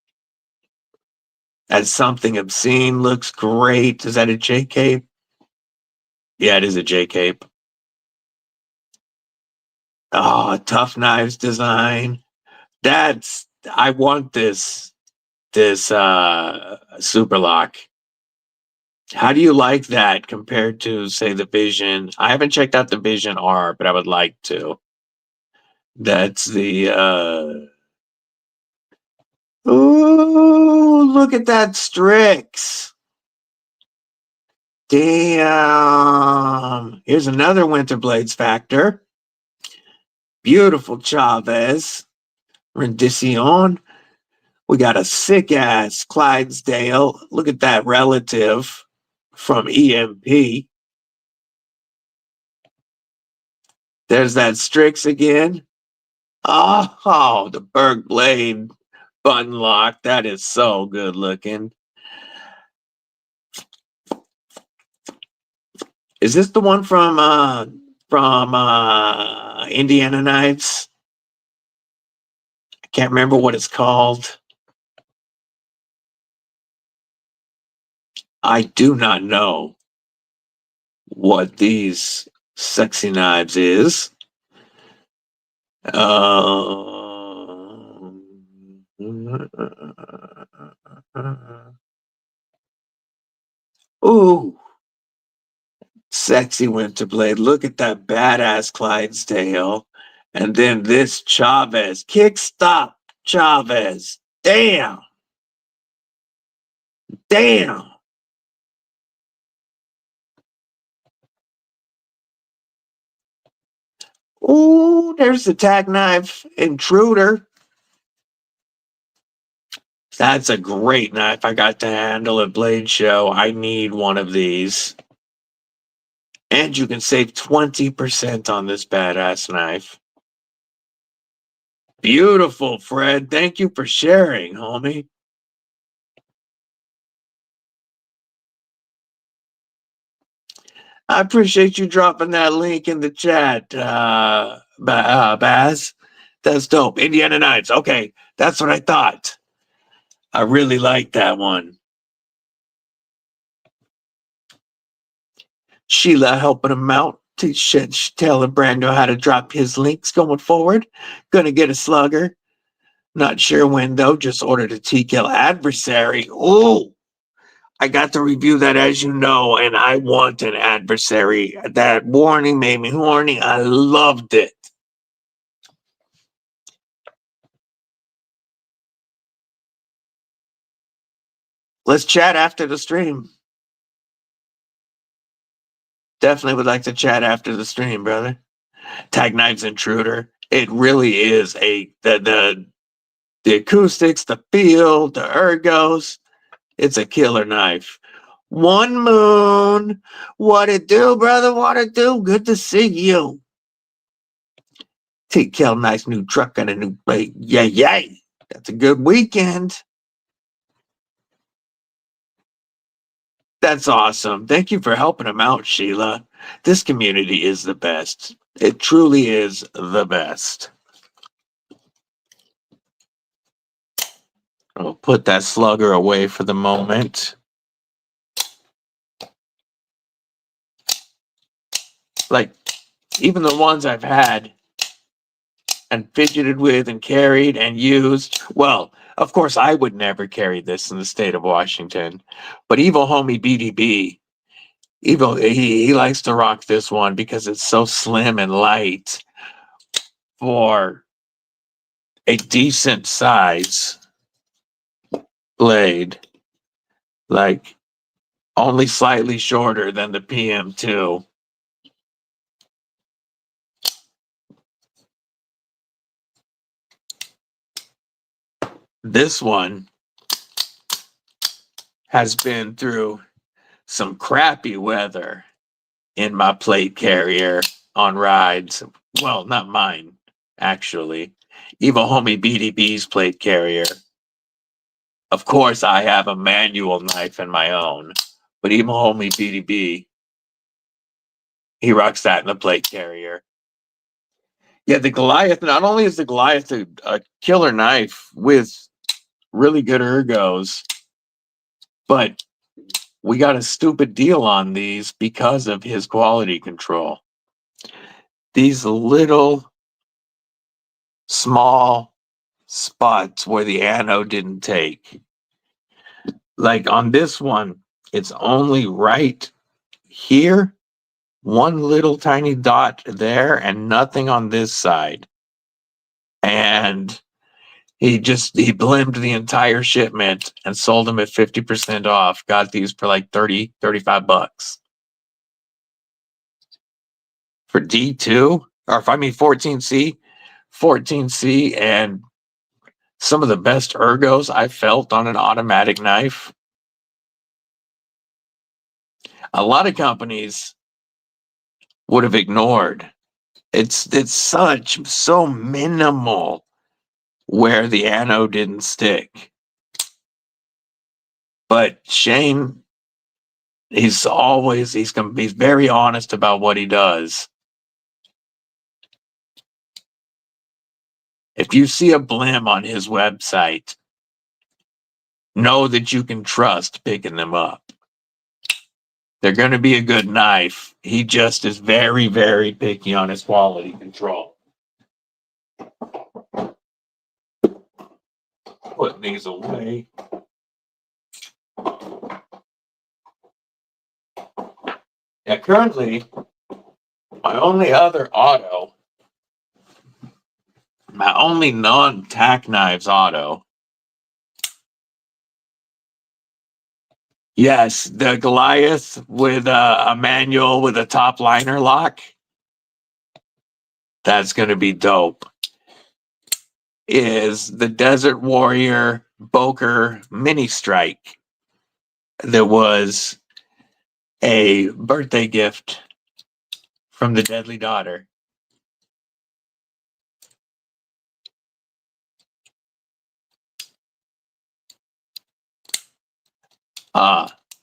That's something obscene. Looks great. Is that a J cape? Yeah, it is a J cape. Oh, Tough Knives design. I want this super lock. How do you like that compared to, say, the Vision? I haven't checked out the Vision R, but I would like to. That's the ooh, look at that Strix. Damn. Here's another Winter Blades Factor. Beautiful Chavez. Rendition. We got a sick ass Clydesdale. Look at that relative from EMP. There's that Strix again. Oh, the Berg Blade button lock. That is so good looking. Is this the one from Indiana Knives? I can't remember what it's called. I do not know what these sexy knives is. Ooh, sexy Winter Blade. Look at that badass Clydesdale. And then this Chavez. Kickstop Chavez. Damn. Damn. Ooh, there's the Tag Knife Intruder. That's a great knife. I got to handle at Blade Show. I need one of these. And you can save 20% on this badass knife. Beautiful, Fred. Thank you for sharing, homie. I appreciate you dropping that link in the chat, Baz. That's dope. Indiana Knives. Okay, that's what I thought. I really like that one. Sheila helping him out. Telling Brando how to drop his links going forward. Gonna get a slugger. Not sure when though. Just ordered a TKL adversary. Oh, I got to review that, as you know, and I want an adversary. That warning made me horny. I loved it. Let's chat after the stream. Definitely would like to chat after the stream, brother. Tag Knives Intruder. It really is the acoustics, the feel, the ergos. It's a killer knife. One Moon. What it do, brother? What it do? Good to see you. TKL, nice new truck and a new plate. Yay, yay. That's a good weekend. That's awesome. Thank you for helping him out, Sheila. This community is the best. It truly is the best. I'll put that slugger away for the moment. Like, even the ones I've had and fidgeted with and carried and used. Well, of course, I would never carry this in the state of Washington. But Evil Homie BDB, he likes to rock this one because it's so slim and light. for a decent size blade, like only slightly shorter than the PM2. This one has been through some crappy weather in my plate carrier on rides. Well, not mine, actually. Evil Homie BDB's plate carrier. Of course, I have a manual knife in my own, but Evil Homie BDB, he rocks that in the plate carrier. Yeah, the Goliath, not only is the Goliath a killer knife with really good ergos, but we got a stupid deal on these because of his quality control. These little small spots where the anode didn't take. Like on this one, it's only right here, one little tiny dot there, and nothing on this side. And he blimmed the entire shipment and sold them at 50% off. Got these for like 30, 35 bucks. For D2, or if I mean 14C, and some of the best ergos I felt on an automatic knife. A lot of companies would have ignored. It's so minimal where the anode didn't stick. But Shane, he's very honest about what he does. If you see a blim on his website, know that you can trust picking them up. They're going to be a good knife. He just is very, very picky on his quality control. Putting these away. Yeah, currently, my only non-tack knives auto. Yes, the Goliath with a manual with a top liner lock. That's going to be dope. Is the Desert Warrior Boker Mini Strike. There was a birthday gift from the Deadly Daughter.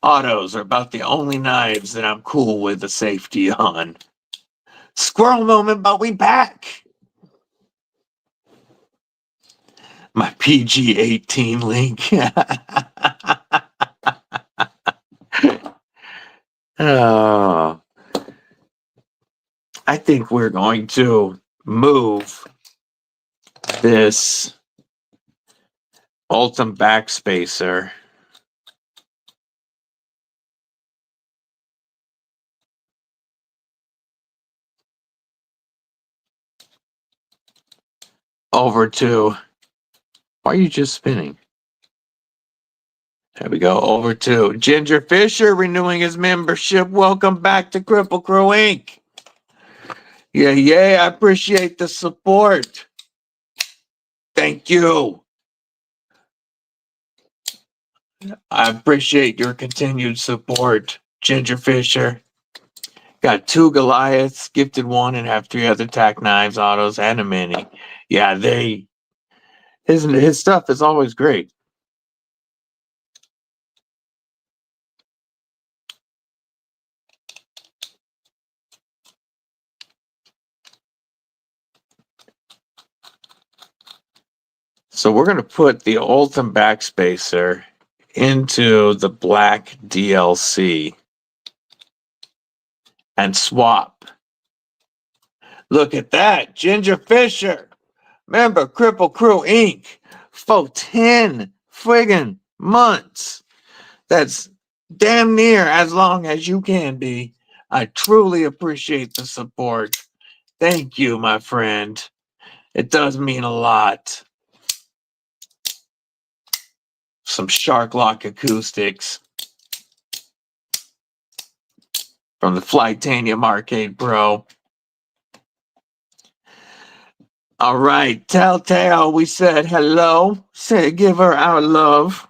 Autos are about the only knives that I'm cool with the safety on. Squirrel moment, but we back. My PG-18 link. Oh, I think we're going to move this Ultim backspacer over to, why are you just spinning? There we go, over to Ginger Fisher renewing his membership. Welcome back to Kripple Krew Inc. Yeah, I appreciate the support. Thank you. I appreciate your continued support, Ginger Fisher. Got 2 Goliaths, gifted 1, and have 3 other tack knives, autos, and a mini. Yeah, his stuff is always great. So we're going to put the Ultim backspacer into the black DLC and swap. Look at that, Ginger Fisher. Remember, Kripple Krew Inc. for 10 friggin' months. That's damn near as long as you can be. I truly appreciate the support. Thank you, my friend. It does mean a lot. Some Shark Lock acoustics from the Flightanium Arcade Pro. All right, Telltale, we said hello. Say, give her our love.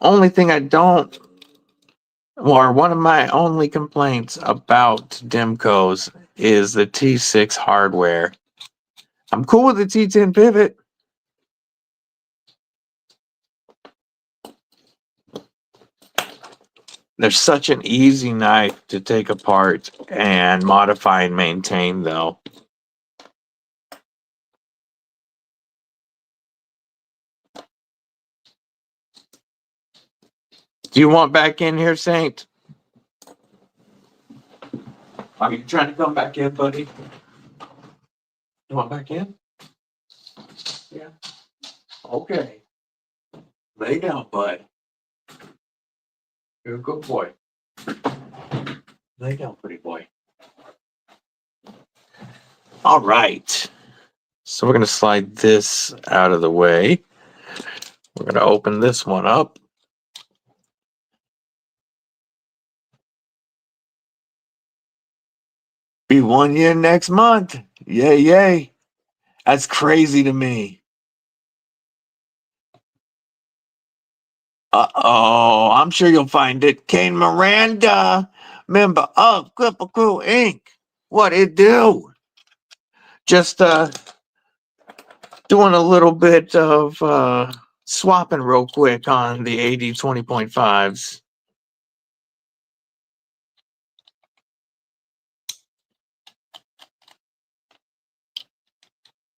Only thing I don't, or one of my only complaints about Dimco's is the T6 hardware. I'm cool with the T10 pivot. They're such an easy knife to take apart and modify and maintain, though. Do you want back in here, Saint? Are you trying to come back in, buddy? You want back in? Yeah. Okay. Lay down, bud. You're a good boy. Lay down, pretty boy. All right. So we're going to slide this out of the way. We're going to open this one up. Be 1 year next month. Yay, yay. That's crazy to me. Uh-oh, I'm sure you'll find it. Kane Miranda, member of Kripple Krew, Inc. What it do? Just doing a little bit of swapping real quick on the AD 20.5s.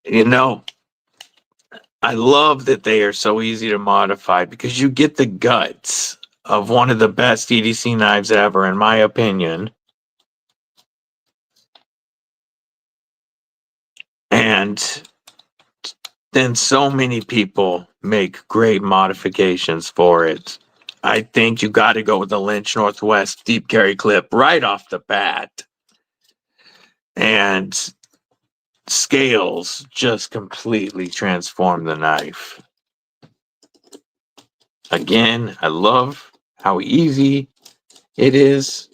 You know, I love that they are so easy to modify because you get the guts of one of the best EDC knives ever, in my opinion. And then so many people make great modifications for it. I think you got to go with the Lynch Northwest deep carry clip right off the bat. And scales just completely transform the knife. Again, I love how easy it is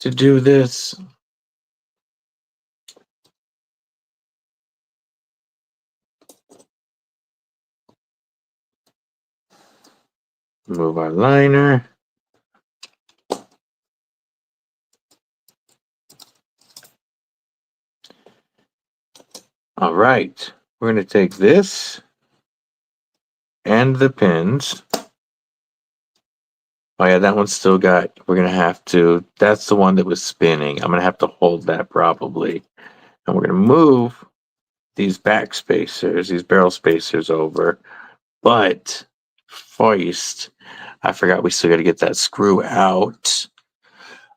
to do this. Move our liner. All right, we're going to take this and the pins. Oh yeah, that one's still got, we're going to have to, that's the one that was spinning. I'm going to have to hold that probably. And we're going to move these back spacers, these barrel spacers over. But first, I forgot we still got to get that screw out.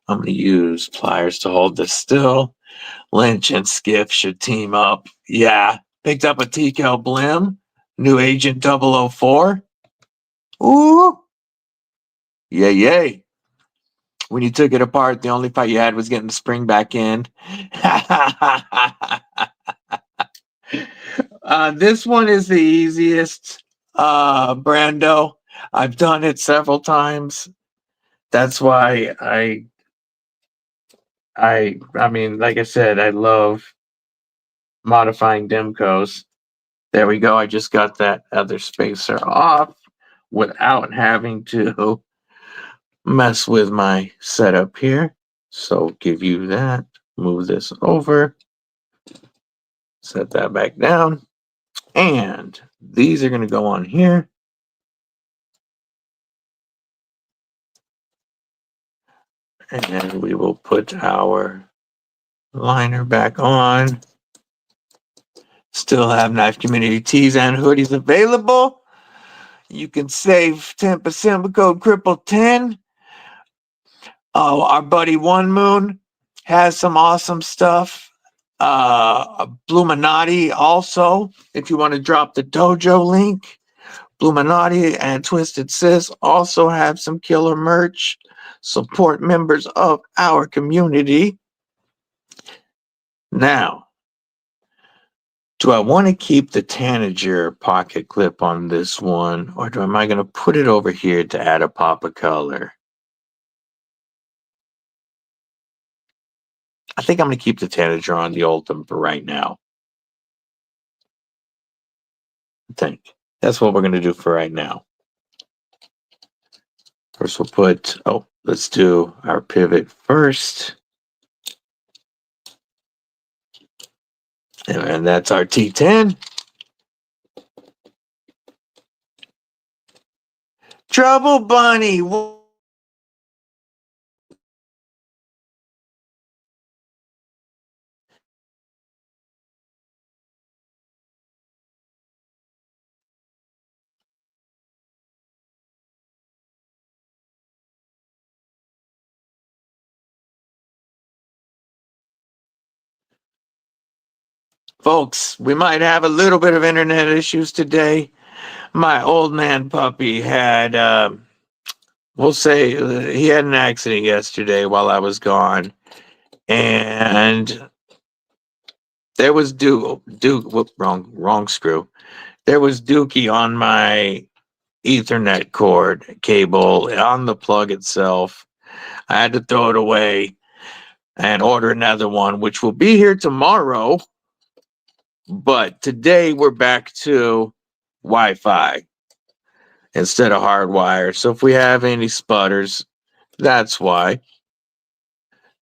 I'm going to use pliers to hold this still. Lynch and Skiff should team up. Yeah, picked up a TKL Blim, new Agent 004. Ooh, yay, yay. When you took it apart, the only fight you had was getting the spring back in. This one is the easiest, Brando. I've done it several times. That's why I mean, like I said, I love modifying Dimcos. There we go. I just got that other spacer off without having to mess with my setup here. So give you that. Move this over. Set that back down. And these are going to go on here. And then we will put our liner back on. Still have Knife Community tees and hoodies available. You can save 10% with code Kripple10. Our buddy One Moon has some awesome stuff. Bluminati also, if you want to drop the dojo link. Bluminati and Twisted Sis also have some killer merch. support members of our community. Now, do I want to keep the tanager pocket clip on this one, or am I going to put it over here to add a pop of color? I think I'm going to keep the tanager on the Ultim for right now. I think that's what we're going to do for right now. First, we'll put, let's do our pivot first. And that's our T10. Trouble Bunny. Folks, we might have a little bit of internet issues today. My old man puppy had, we'll say, he had an accident yesterday while I was gone. And there was wrong screw. There was Dookie on my Ethernet cord cable on the plug itself. I had to throw it away and order another one, which will be here tomorrow. But today we're back to Wi-Fi instead of hardwire. So if we have any sputters, that's why.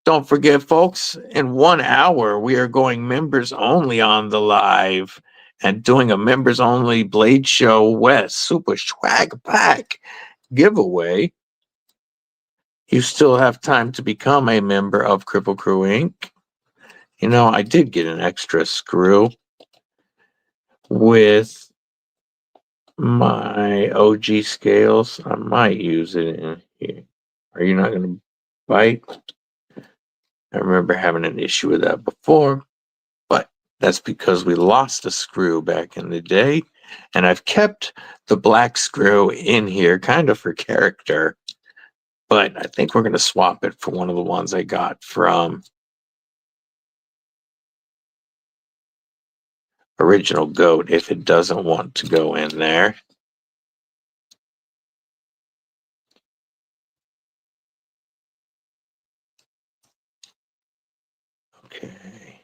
Don't forget, folks, in 1 hour, we are going members only on the live and doing a members only Blade Show West Super Swag Pack giveaway. You still have time to become a member of Kripple Krew Inc. You know, I did get an extra screw with my OG scales. I might use it in here. Are you not going to bite? I remember having an issue with that before, but that's because we lost a screw back in the day, and I've kept the black screw in here kind of for character, but I think we're going to swap it for one of the ones I got from Original Goat if it doesn't want to go in there. Okay.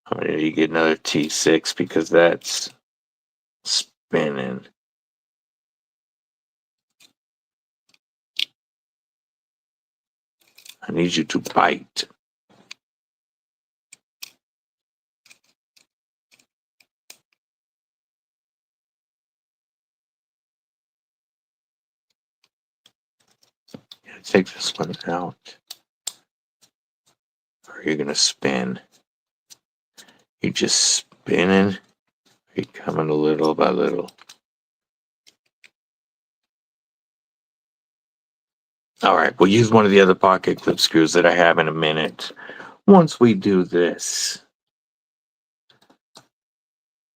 I'm going to need to get another T6 because that's spinning. I need you to bite. Take this one out. Or you're going to spin. You're just spinning. You're coming a little by little. All right, we'll use one of the other pocket clip screws that I have in a minute once we do this.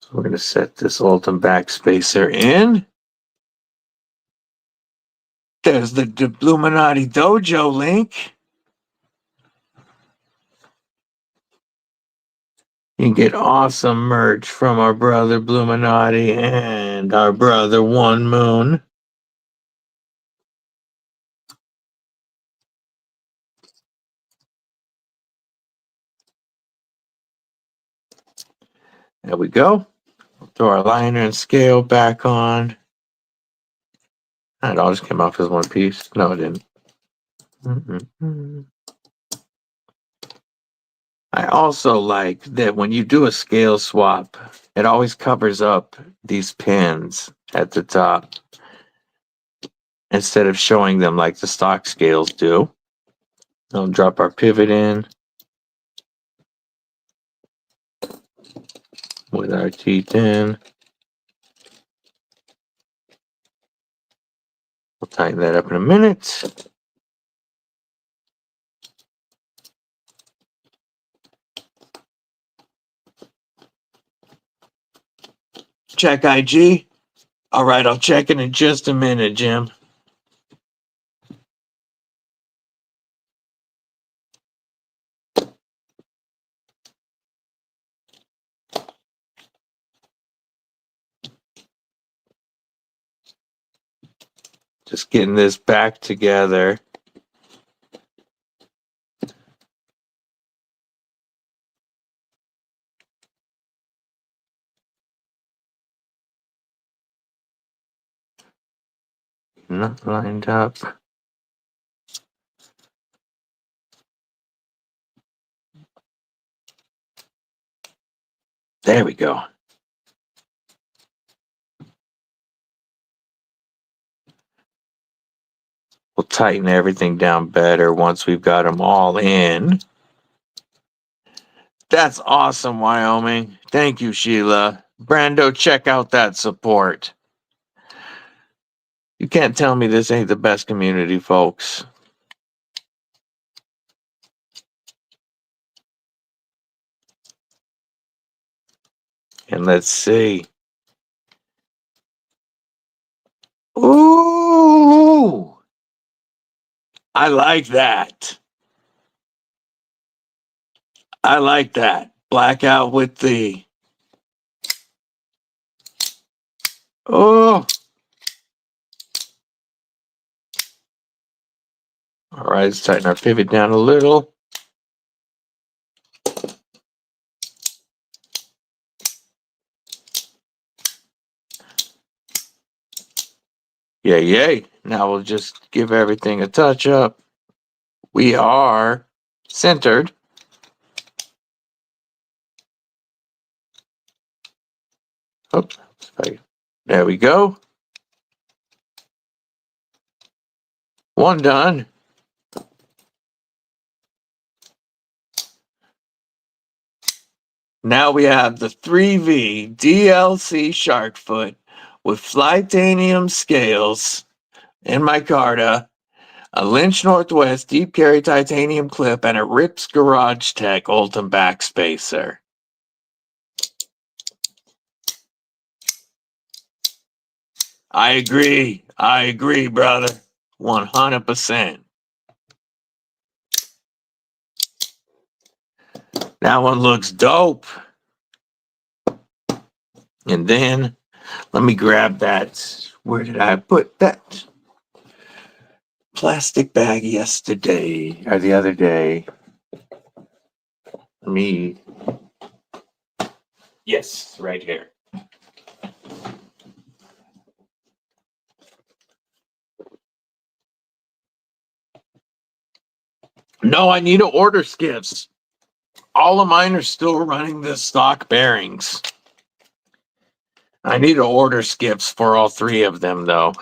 So we're going to set this Ultim backspacer in. There's the Illuminati Dojo link. You can get awesome merch from our brother Illuminati and our brother One Moon. There we go. We'll throw our liner and scale back on. It all just came off as one piece. No, it didn't. I also like that when you do a scale swap, it always covers up these pins at the top instead of showing them like the stock scales do. I'll drop our pivot in with our T10. We'll tighten that up in a minute. Check IG. All right, I'll check it in just a minute, Jim. Just getting this back together. Not lined up. There we go. We'll tighten everything down better once we've got them all in. That's awesome, Wyoming. Thank you, Sheila. Brando, check out that support. You can't tell me this ain't the best community, folks. And let's see. Ooh! I like that. I like that. Blackout with the... Oh! All right, let's tighten our pivot down a little. Yay, yay. Now we'll just give everything a touch up. We are centered. Oops. There we go. One done. Now we have the 3V DLC Sharkfoot with Flytanium scales in micarta, a Lynch Northwest deep carry titanium clip, and a Rips Garage Tech Ultim backspacer. I agree, brother. 100%. That one looks dope. And then let me grab that. Where did I put that plastic bag yesterday or the other day? Yes, right here. No, I need to order skips. All of mine are still running the stock bearings. I need to order skips for all three of them, though.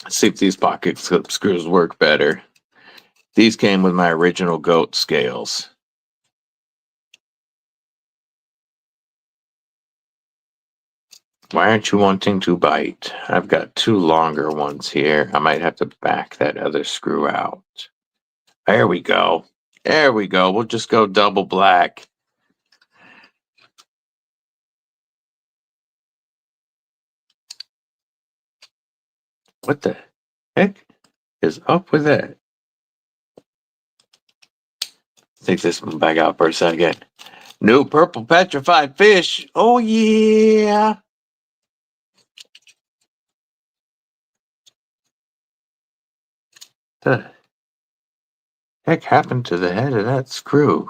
Let's see if these pocket slip screws work better. These came with my original goat scales. Why aren't you wanting to bite? I've got two longer ones here. I might have to back that other screw out. There we go. There we go. We'll just go double black. What the heck is up with that? Take this one back out for a second. New purple petrified fish. Oh, yeah. The heck happened to the head of that screw?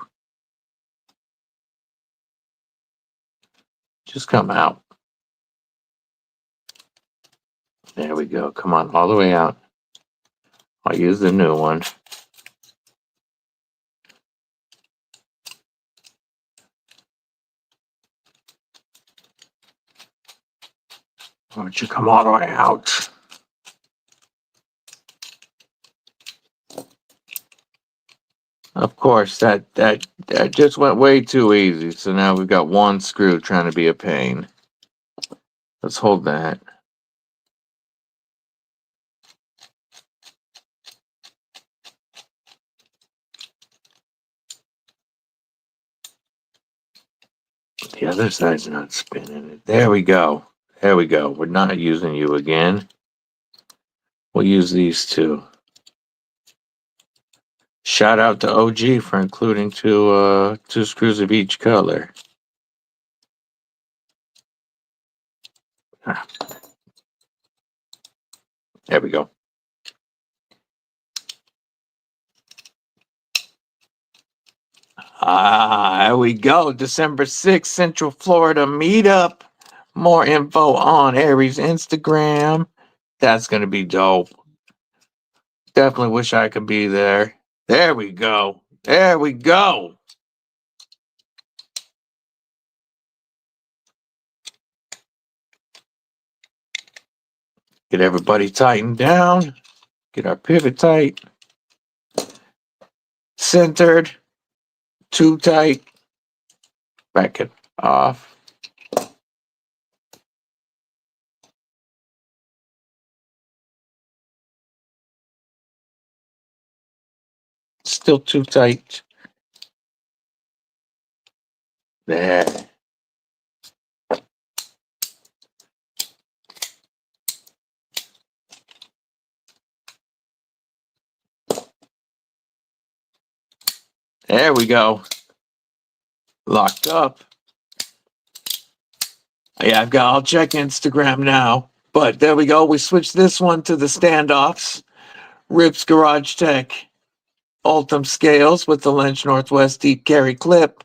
Just come out. There we go. Come on, all the way out. I'll use the new one. Why don't you come all the way out? Of course, that just went way too easy. So now we've got one screw trying to be a pain. Let's hold that. The other side's not spinning it. There we go. There we go. We're not using you again. We'll use these two. Shout out to OG for including two screws of each color. There we go. There we go. December 6th, Central Florida meetup. More info on Aries Instagram. That's going to be dope. Definitely wish I could be there. There we go. There we go. Get everybody tightened down. Get our pivot tight. Centered. Too tight. Back it off. Still too tight. There. There we go. Locked up. Yeah, I'll check Instagram now. But there we go. We switched this one to the standoffs. Rips Garage Tech Ultim scales with the Lynch Northwest deep carry clip.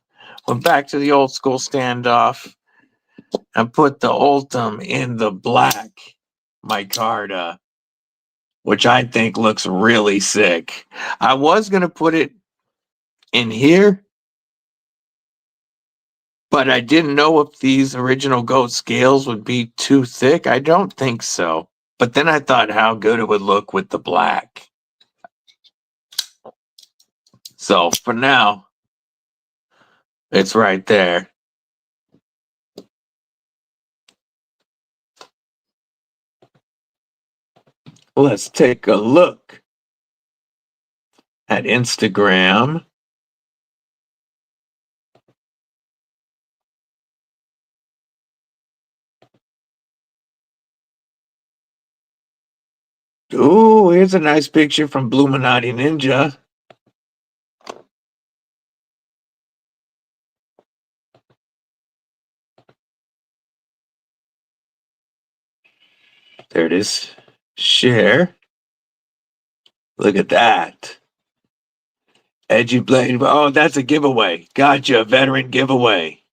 Went back to the old school standoff and put the Ultim in the black micarta, which I think looks really sick. I was going to put it in here, but I didn't know if these original goat scales would be too thick. I don't think so. But then I thought how good it would look with the black. So for now, it's right there. Let's take a look at Instagram. Ooh, here's a nice picture from Bluminati Ninja. There it is. Share. Look at that. Edgy Blade. Oh, that's a giveaway. Gotcha. Veteran giveaway.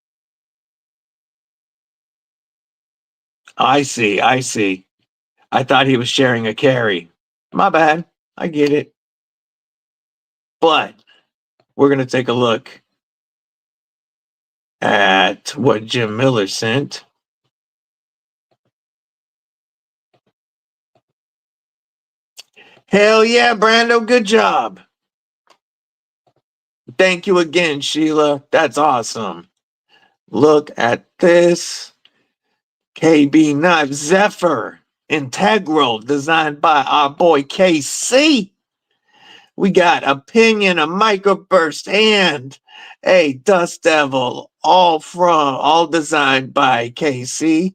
I see. I thought he was sharing a carry. My bad. I get it. But we're going to take a look at what Jim Miller sent. Hell yeah, Brando. Good job. Thank you again, Sheila. That's awesome. Look at this. KB Knife Zephyr Integral, designed by our boy KC. We got a pinion, a microburst, and a Dust Devil, all designed by KC.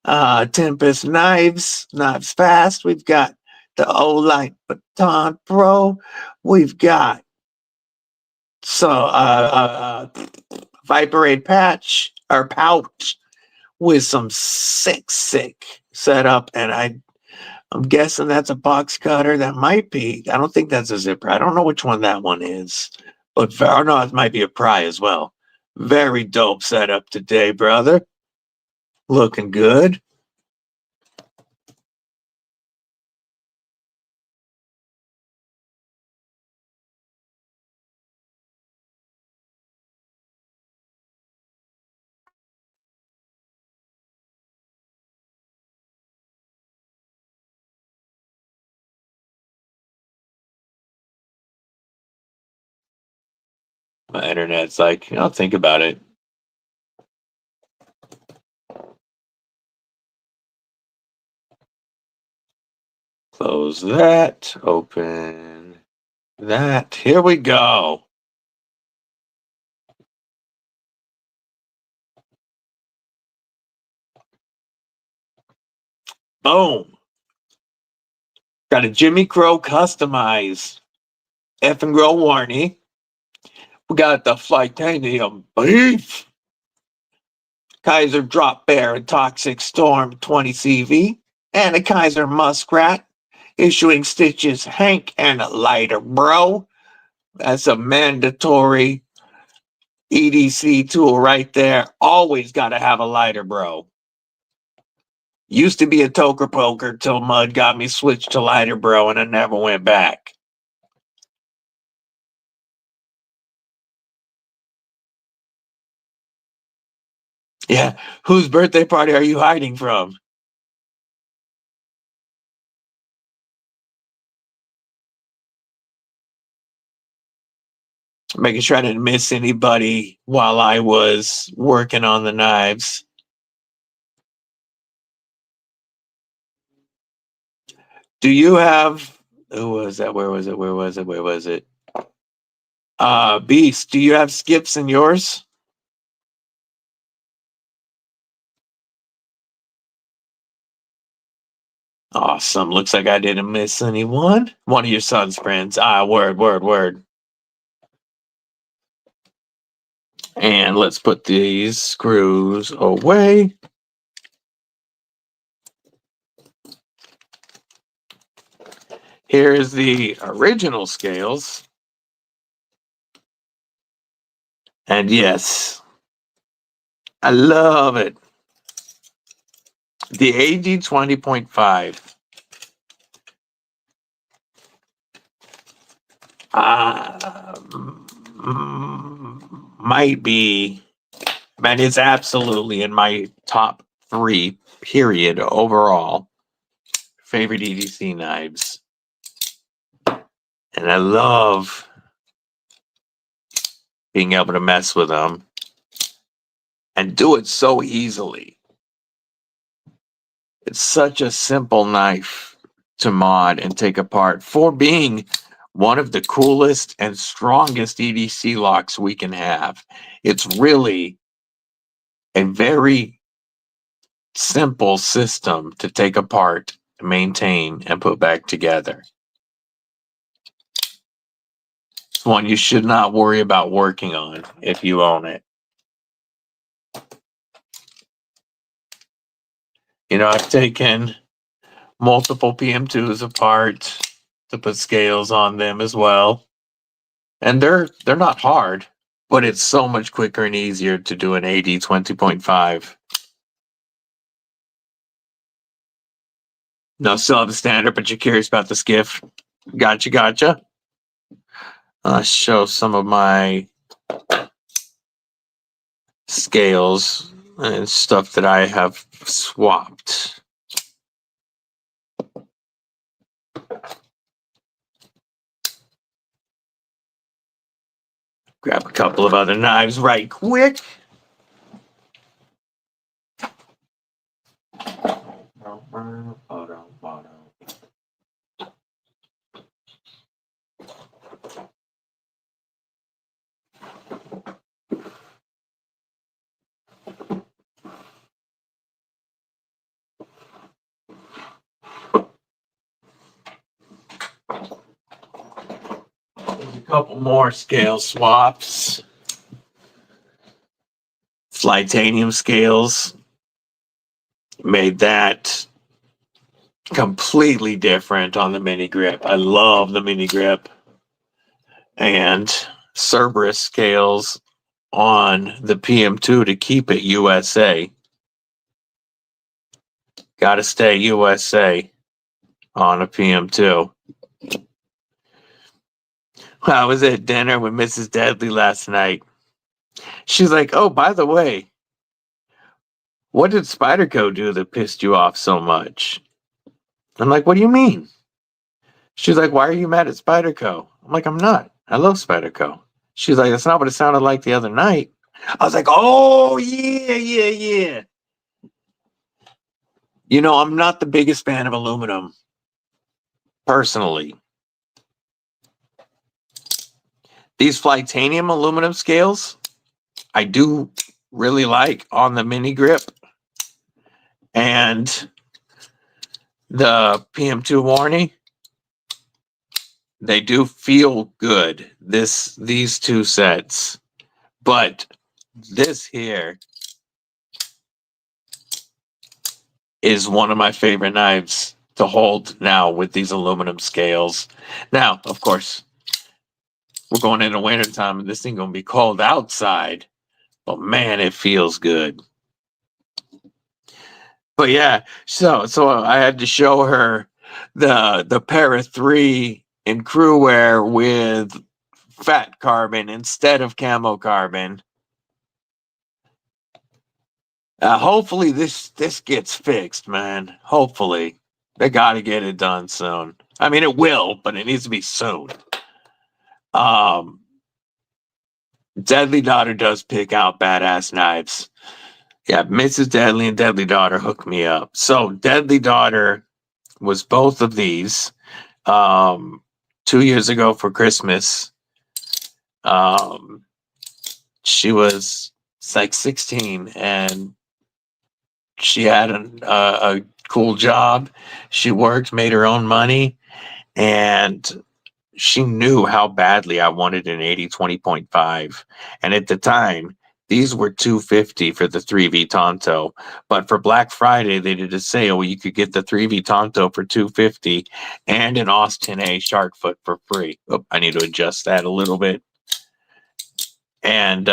Tempest Knives Fast. We've got the O-Light Baton Pro. We've got Viperate patch or pouch with some sick setup, and I'm guessing that's a box cutter. That might be. I don't think that's a zipper. I don't know which one that one is, but no, it might be a pry as well. Very dope setup today, brother. Looking good. My internet's like, I'll think about it. Close that. Open that. Here we go. Boom. Got a Jimmy Crow customized F and Grow Warney. We got the Flightanium Beef. Kaiser Drop Bear and Toxic Storm 20 CV, and a Kaiser Muskrat. Issuing stitches Hank and a lighter bro. That's a mandatory EDC tool right there. Always got to have a lighter bro. Used to be a toker poker till Mud got me switched to lighter bro and I never went back. Yeah, whose birthday party are you hiding from? Making sure I didn't miss anybody while I was working on the knives. Do you have, who was that? Where was it? Beast, do you have skips in yours? Awesome. Looks like I didn't miss anyone. One of your son's friends. Word. And let's put these screws away. Here's the original scales. And yes, I love it. The AD 20.5. Might be, man, it's absolutely in my top 3, period, overall, favorite EDC knives. And I love being able to mess with them and do it so easily. It's such a simple knife to mod and take apart for being one of the coolest and strongest EDC locks we can have. It's really a very simple system to take apart, maintain, and put back together. It's one you should not worry about working on if you own it. You know, I've taken multiple PM2s apart to put scales on them as well. And they're not hard, but it's so much quicker and easier to do an AD 20.5. No, still have the standard, but you're curious about the skiff. Gotcha. I'll show some of my scales and stuff that I have swapped. Grab a couple of other knives right quick. There's a couple more scale swaps. Titanium scales. Made that completely different on the mini grip. I love the mini grip. And Cerberus scales on the PM2 to keep it USA. Gotta stay USA on a PM2. I was at dinner with Mrs. Deadly last night. She's like, oh, by the way, what did Spyderco do that pissed you off so much? I'm like, what do you mean? She's like, why are you mad at Spyderco? I'm like, I'm not. I love Spyderco. She's like, that's not what it sounded like the other night. I was like, oh, yeah. You know, I'm not the biggest fan of aluminum, personally. These Titanium aluminum scales, I do really like on the mini grip. And the PM2 Warney, they do feel good, these two sets. But this here is one of my favorite knives to hold now with these aluminum scales. Now, of course, we're going into winter time and this thing gonna be cold outside, but man, it feels good. But yeah, so I had to show her the pair of 3 in Krew wear with fat carbon instead of camo carbon. Hopefully this gets fixed, man. Hopefully. They got to get it done soon. I mean, it will, but it needs to be soon. Deadly Daughter does pick out badass knives. Yeah, Mrs. Deadly and Deadly Daughter hooked me up. So Deadly Daughter was both of these 2 years ago for Christmas. She was like 16 and she had a cool job. She worked, made her own money, and she knew how badly I wanted an 80-20.5. And at the time, these were $250 for the 3V Tonto. But for Black Friday, they did a sale where you could get the 3V Tonto for $250 and an Austin A shark foot for free. Oh, I need to adjust that a little bit. And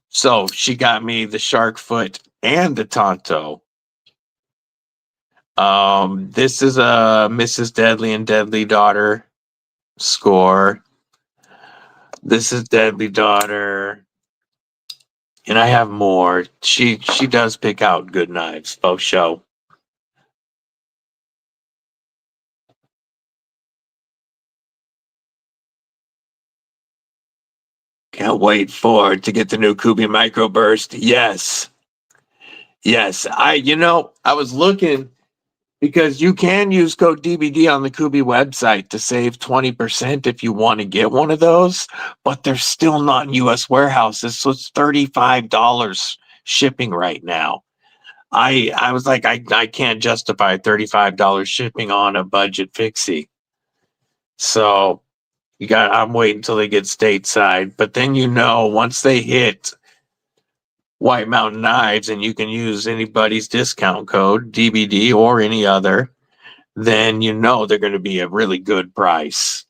so she got me the shark foot and the Tonto. This is a Mrs. Deadly and Deadly Daughter score. This is Deadly Daughter. And I have more. She does pick out good knives, both show. Can't wait for it to get the new Kubi Microburst. Yes. Yes. I was looking because you can use code DBD on the Kubi website to save 20% if you want to get one of those, but they're still not in US warehouses, so it's $35 shipping right now. I was like, I can't justify $35 shipping on a budget fixie. So I'm waiting until they get stateside. But then once they hit White Mountain Knives and you can use anybody's discount code, DBD or any other, then they're going to be a really good price.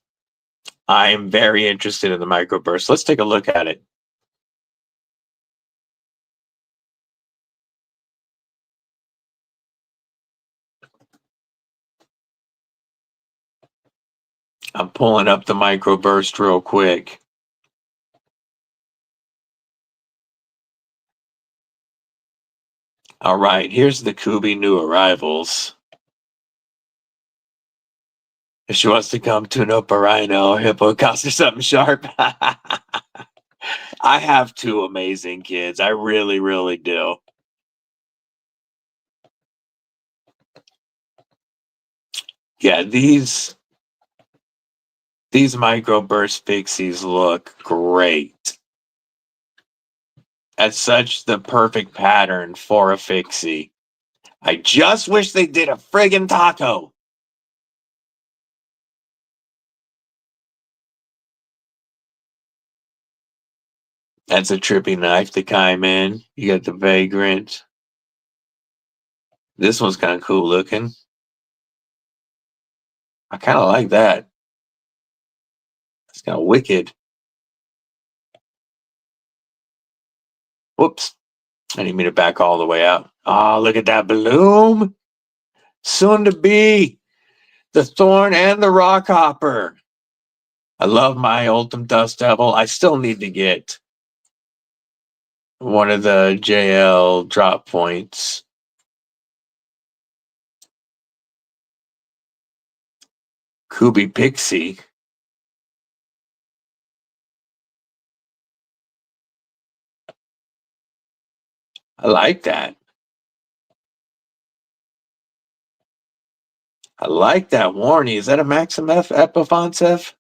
I am very interested in the microburst. Let's take a look at it. I'm pulling up the microburst real quick. All right, here's the Kubi new arrivals. If she wants to come tune up a rhino, hippo, cost or something sharp. I have 2 amazing kids. I really, really do. Yeah, these microburst fixies look great. That's such the perfect pattern for a fixie. I just wish they did a friggin' taco. That's a trippy knife, the Cayman. You got the Vagrant. This one's kind of cool looking. I kind of like that. It's kind of wicked. Whoops. I didn't mean to back all the way out. Oh, look at that bloom. Soon to be the Thorn and the Rockhopper. I love my Ultim Dust Devil. I still need to get one of the JL drop points. Kubi Pixie. I like that. I like that Warnie. Is that a Maxim F Epiphancev?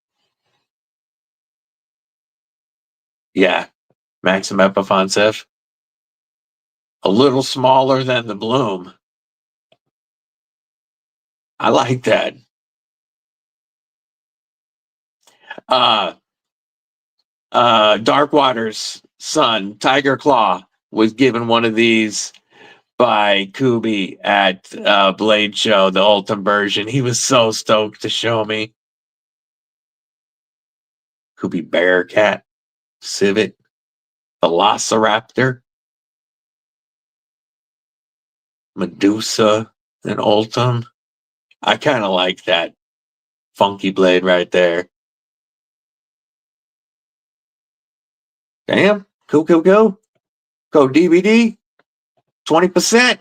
Yeah, Maxim Epiphancev. A little smaller than the Bloom. I like that. Darkwater's son, Tiger Claw, was given one of these by Kubi at Blade Show, the Ultim version. He was so stoked to show me. Kubi Bearcat, Civet, Velociraptor, Medusa, and Ultim. I kind of like that funky blade right there. Damn, cool. Code DBD, 20%.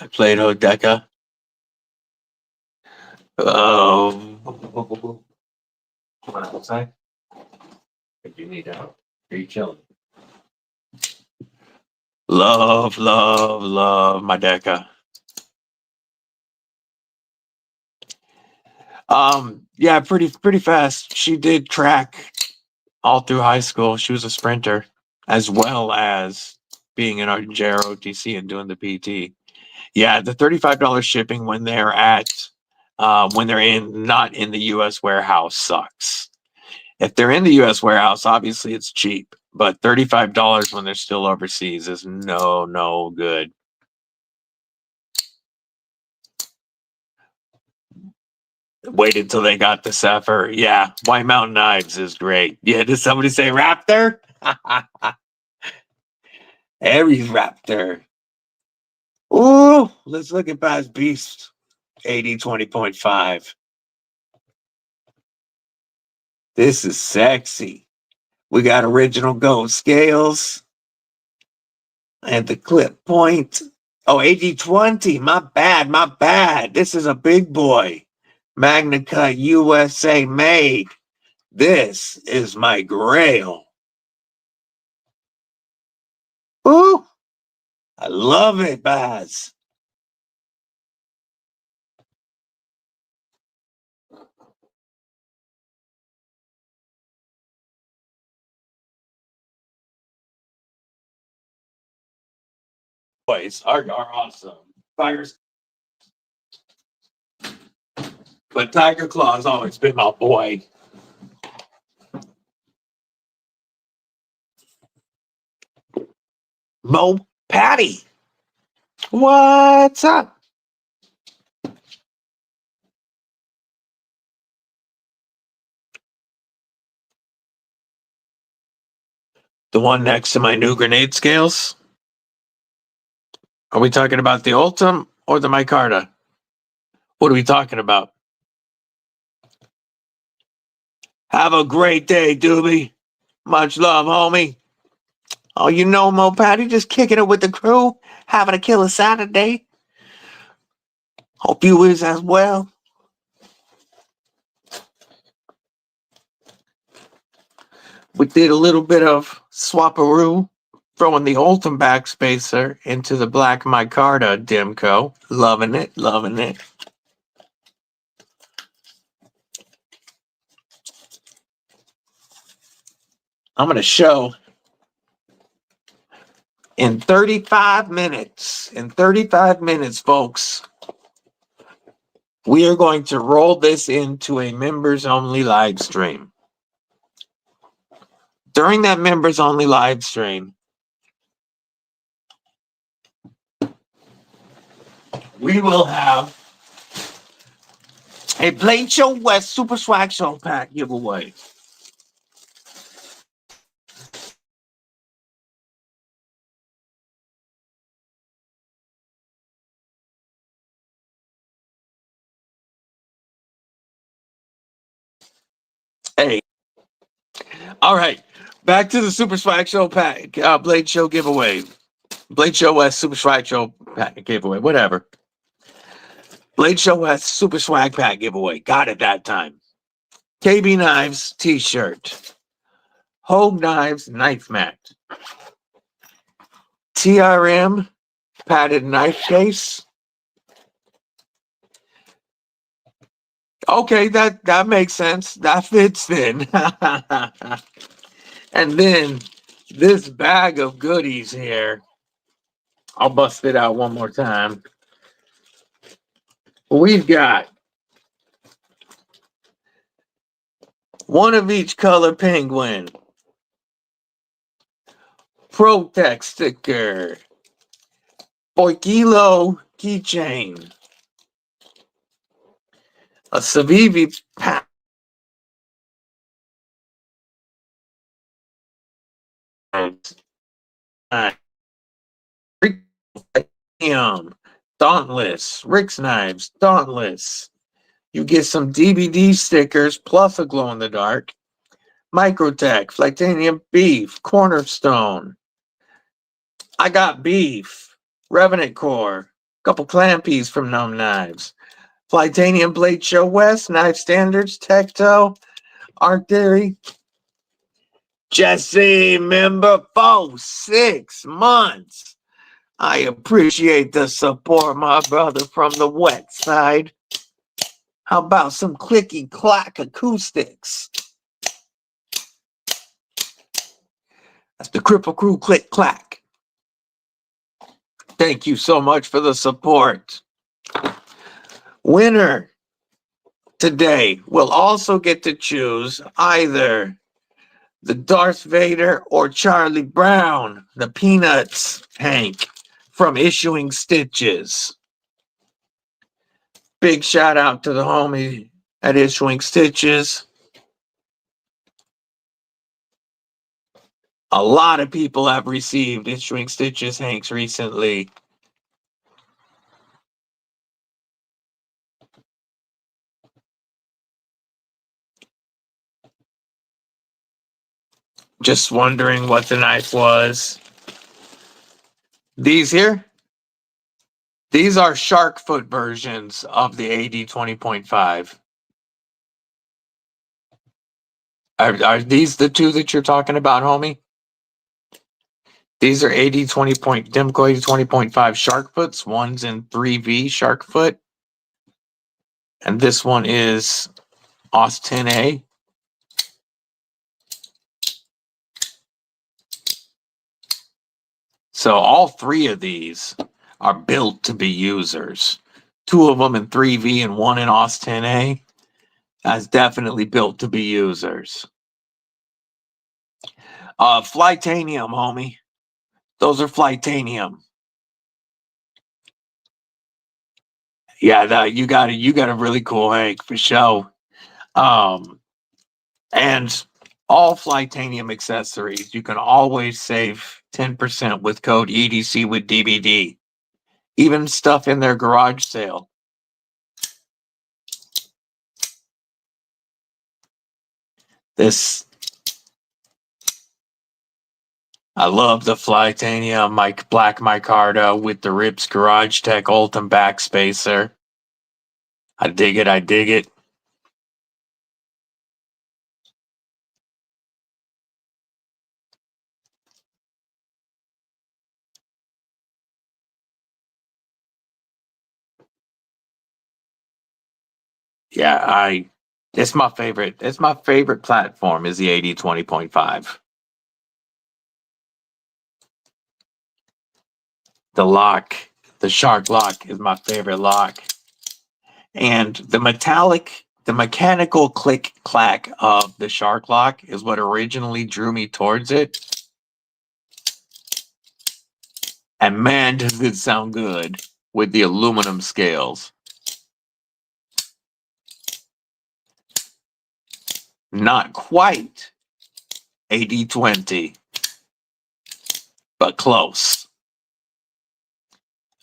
I played Odeka. Oh. Come on outside. If you need out, are you chilling? Love my Deca. Yeah, pretty fast. She did track all through high school. She was a sprinter, as well as being in our JROTC and doing the PT. Yeah, the $35 shipping when they're not in the US warehouse sucks. If they're in the US warehouse, obviously it's cheap, but $35 when they're still overseas is no good. Waited until they got the Zephyr. Yeah, White Mountain Knives is great. Yeah, did somebody say Raptor? Aries Raptor. Ooh, let's look at Bass Beast. 80/20.5. This is sexy. We got original gold scales and the clip point. Oh, 80/20. My bad. This is a big boy. Magna Cut USA made. This is my grail. Ooh, I love it, Baz. Boys are awesome. Fires. But Tiger Claw's always been my boy. Mo Patty. What's up? The one next to my new grenade scales? Are we talking about the Ultim or the Micarta? What are we talking about? Have a great day, Doobie. Much love, homie. Oh, you know Mo Patty just kicking it with the crew, having a killer Saturday. Hope you is as well. We did a little bit of swapperoo, throwing the Ultim backspacer into the black micarta Dimco. Loving it. I'm going to show in 35 minutes. In 35 minutes, folks, we are going to roll this into a members-only live stream. During that members-only live stream, we will have a Blade Show West Super Swag Show pack giveaway. Hey. All right. Back to the Super Swag Show pack, Blade Show giveaway. Blade Show West Super Swag Show pack giveaway. Whatever. Blade Show West Super Swag pack giveaway. Got it that time. KB Knives t-shirt. Hogue Knives knife mat. TRM padded knife case. Okay, that makes sense. That fits then. And then this bag of goodies here. I'll bust it out one more time. We've got one of each color penguin. Protect sticker. 4 kilo keychain. A Savivi pack. Dauntless. Rick's Knives. Dauntless. You get some DVD stickers plus a glow in the dark. Microtech. Flatanium Beef. Cornerstone. I got beef. Revenant Core. Couple clampies from Numb Knives. Flytanium Blade Show West. Knife Standards. Tecto. Art Theory. Jesse, member for 6 months. I appreciate the support, my brother from the wet side. How about some clicky clack acoustics? That's the Kripple Krew click clack. Thank you so much for the support. Winner today will also get to choose either the Darth Vader or Charlie Brown, the Peanuts Hank from Issuing Stitches. Big shout out to the homie at Issuing Stitches. A lot of people have received Issuing Stitches Hanks recently. Just wondering what the knife was. These here? These are shark foot versions of the AD 20.5. Are these the two that you're talking about, homie? These are AD 20. Demco AD 20.5 shark foots. One's in 3V shark foot. And this one is OS 10A. So all 3 of these are built to be users. 2 of them in 3V and 1 in OS 10A. That's definitely built to be users. Flytanium, homie. Those are Flytanium. Yeah, you got a really cool Hank for sure. And all Flytanium accessories, you can always save 10% with code EDCwithDBD. Even stuff in their garage sale. This, I love the Flytanium black micarta with the Rips Garage Tech Ultim backspacer. I dig it, I dig it. Yeah, it's my favorite. It's my favorite platform is the AD 20.5. The lock, the shark lock is my favorite lock. And the mechanical click clack of the shark lock is what originally drew me towards it. And man, does it sound good with the aluminum scales. Not quite AD 20, but close.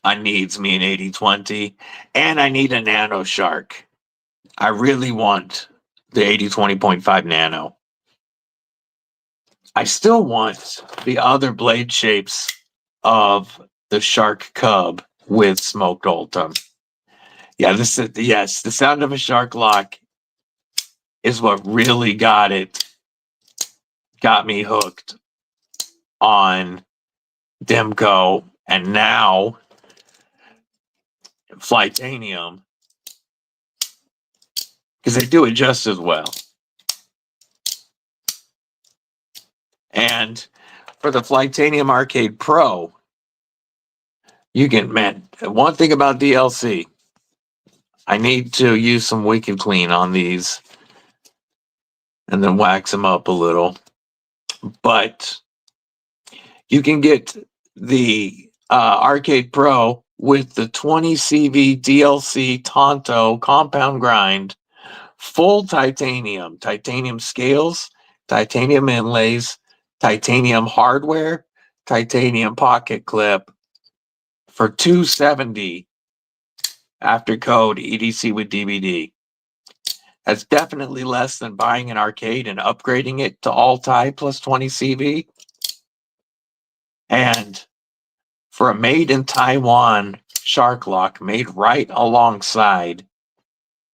I needs me an 8020, and I need a Nano Shark. I really want the 8020.5 Nano. I still want the other blade shapes of the Shark Cub with smoked Ultim. Yeah, the sound of a shark lock is what really got me hooked on Demco, and now Flytanium, because they do it just as well. And for the Flytanium Arcade Pro, you can, man, one thing about DLC, I need to use some Wicked Clean on these and then wax them up a little. But You can get the Arcade Pro with the 20 CV DLC Tonto compound grind, full titanium, titanium scales, titanium inlays, titanium hardware, titanium pocket clip for $270 after code EDC with DBD. That's definitely less than buying an arcade and upgrading it to all tie plus 20 CV. And for a made in Taiwan shark lock made right alongside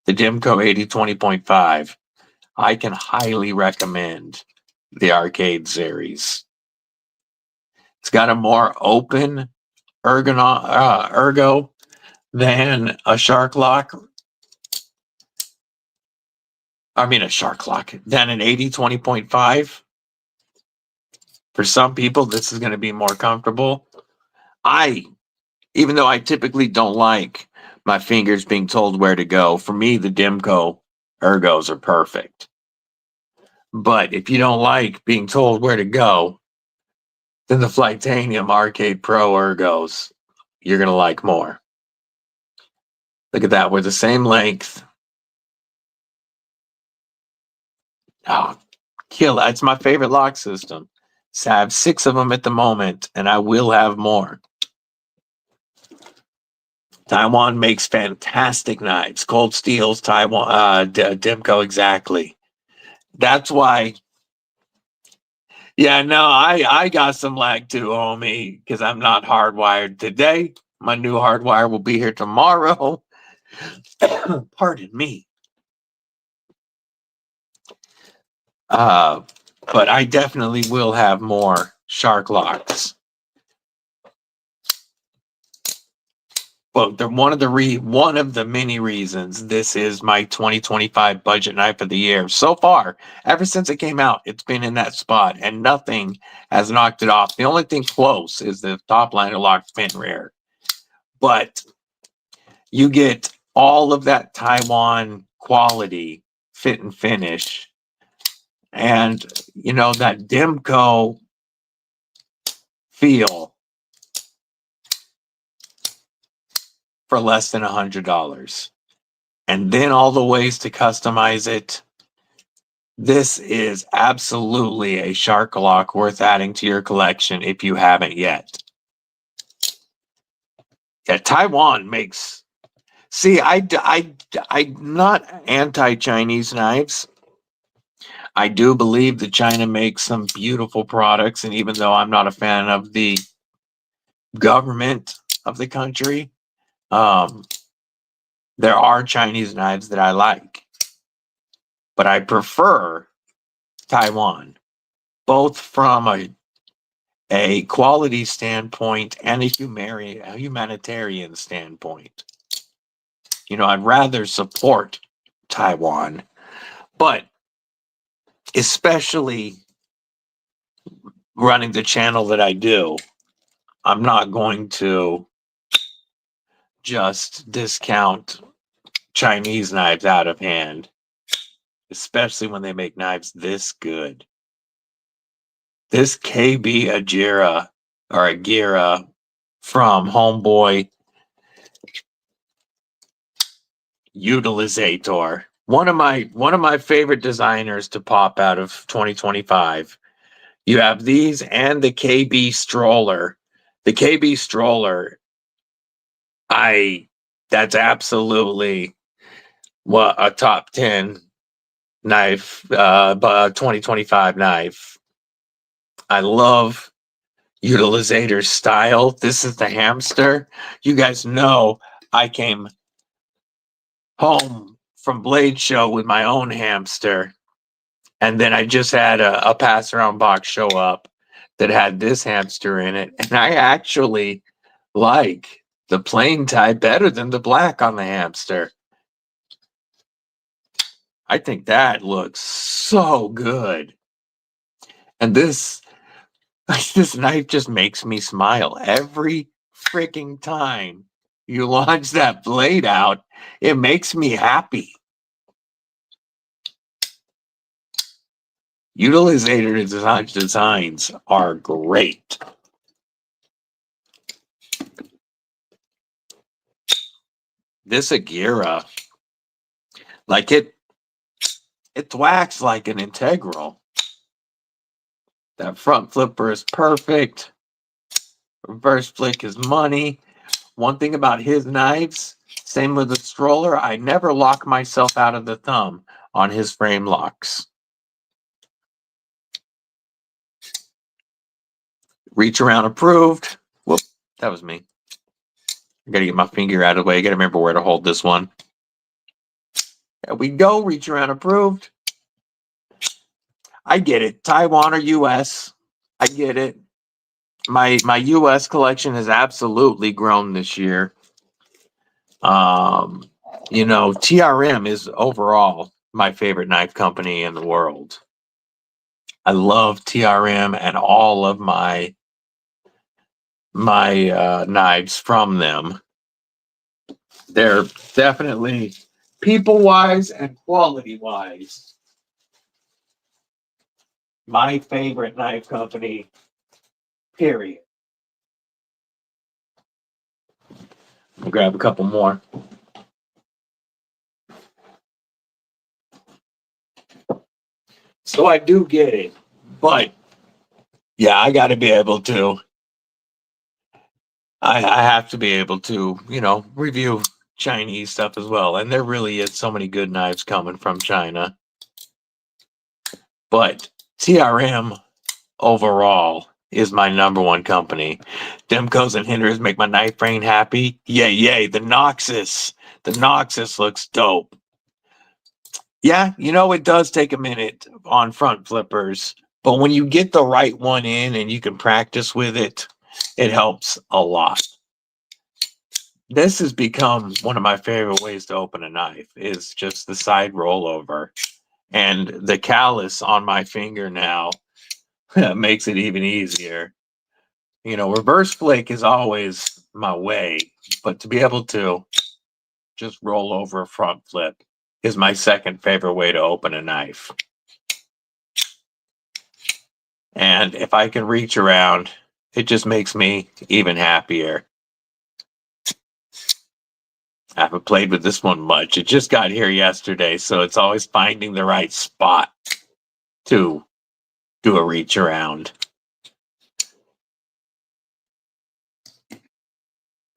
the Dimco 8020.5, I can highly recommend the arcade series. It's got a more open ergo than a shark lock. I mean, a shark lock than an 8020.5. For some people, this is going to be more comfortable. Even though I typically don't like my fingers being told where to go, for me, the Dimco ergos are perfect. But if you don't like being told where to go, then the Flightanium Arcade Pro ergos, you're going to like more. Look at that. We're the same length. Oh, kill it. It's my favorite lock system. So I have 6 of them at the moment, and I will have more. Taiwan makes fantastic knives. Cold Steels, Taiwan, Dimco, exactly. That's why. Yeah, no, I got some lag too, homie, because I'm not hardwired today. My new hardwire will be here tomorrow. Pardon me. But I definitely will have more shark locks. Well, one of the many reasons this is my 2025 budget knife of the year. So far, ever since it came out, it's been in that spot, and nothing has knocked it off. The only thing close is the top liner lock fin rear. But you get all of that Taiwan quality, fit and finish, and that Dimco feel for less than $100. And then all the ways to customize it. This is absolutely a shark lock worth adding to your collection if you haven't yet. Yeah, Taiwan makes. See, I'm not anti-Chinese knives. I do believe that China makes some beautiful products, and even though I'm not a fan of the government of the country, there are Chinese knives that I like. But I prefer Taiwan, both from a quality standpoint and a humanitarian standpoint. I'd rather support Taiwan, but especially running the channel that I do, I'm not going to just discount Chinese knives out of hand, especially when they make knives this good. This KB Agira from Homeboy Utilizator. One of my favorite designers to pop out of 2025. You have these and the KB stroller. The KB stroller, that's absolutely a top 10 knife, 2025 knife. I love Utilizator's style. This is the hamster. You guys know I came home from Blade Show with my own hamster, and then I just had a pass around box show up that had this hamster in it, and I actually like the plain tie better than the black on the hamster. I think that looks so good. And this knife just makes me smile every freaking time you launch that blade out. It makes me happy. Utilizator designs are great. this Agira, like it thwacks like an integral. That front flipper is perfect. Reverse flick is money. One thing about his knives, same with the stroller, I never lock myself out of the thumb on his frame locks. Reach around approved. Whoop, that was me. I gotta get my finger out of the way. I gotta remember where to hold this one. There we go. Reach around approved. I get it. Taiwan or US. I get it. My US collection has absolutely grown this year. You know, TRM is overall my favorite knife company in the world. I love TRM and all of my knives from them. They're definitely people-wise and quality-wise my favorite knife company, period. I'll grab a couple more. So I do get it, but yeah, I got to be able to. I have to be able to, you know, review Chinese stuff as well. And there really is so many good knives coming from China. But TRM overall is my number one company. Demcos and Hinders make my knife brain happy. Yay, yay. The Noxus looks dope. Yeah, you know, it does take a minute on front flippers, but when you get the right one in and you can practice with it, it helps a lot. This has become one of my favorite ways to open a knife is just the side rollover. And the callus on my finger now makes it even easier. You know, reverse flick is always my way, but to be able to just roll over a front flip is my second favorite way to open a knife. And if I can reach around, it just makes me even happier. I haven't played with this one much. It just got here yesterday, so it's always finding the right spot to do a reach around.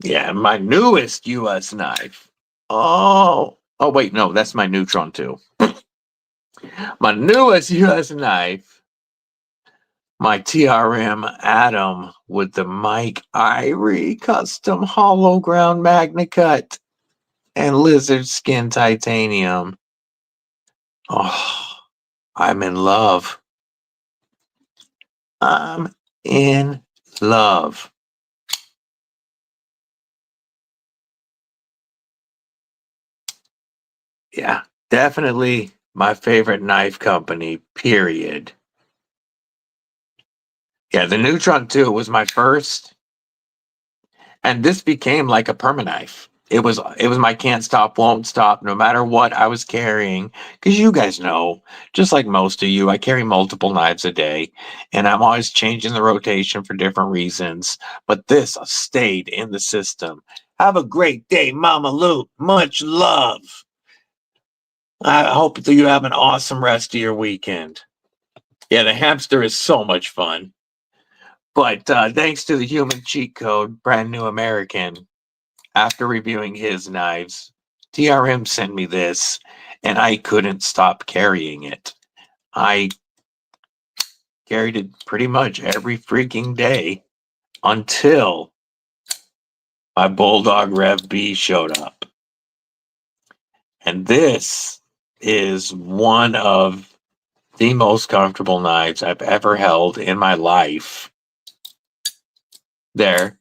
Yeah, my newest US knife. Oh wait, no, that's my Neutron 2. My newest US knife, my TRM Atom with the Mike Irie custom hollow ground magna cut and lizard skin titanium. Oh, I'm in love. I'm in love. Yeah, definitely my favorite knife company, period. Yeah, the Neutron 2 was my first, and this became like a perma-knife. It was my can't stop, won't stop, no matter what I was carrying. Because you guys know, just like most of you, I carry multiple knives a day, and I'm always changing the rotation for different reasons. But this stayed in the system. Have a great day, Mama Lou. Much love. I hope that you have an awesome rest of your weekend. Yeah, the hamster is so much fun. But thanks to the human cheat code, Brand New American, after reviewing his knives, TRM sent me this, and I couldn't stop carrying it. I carried it pretty much every freaking day until my Bulldog Rev B showed up. And this is one of the most comfortable knives I've ever held in my life. There,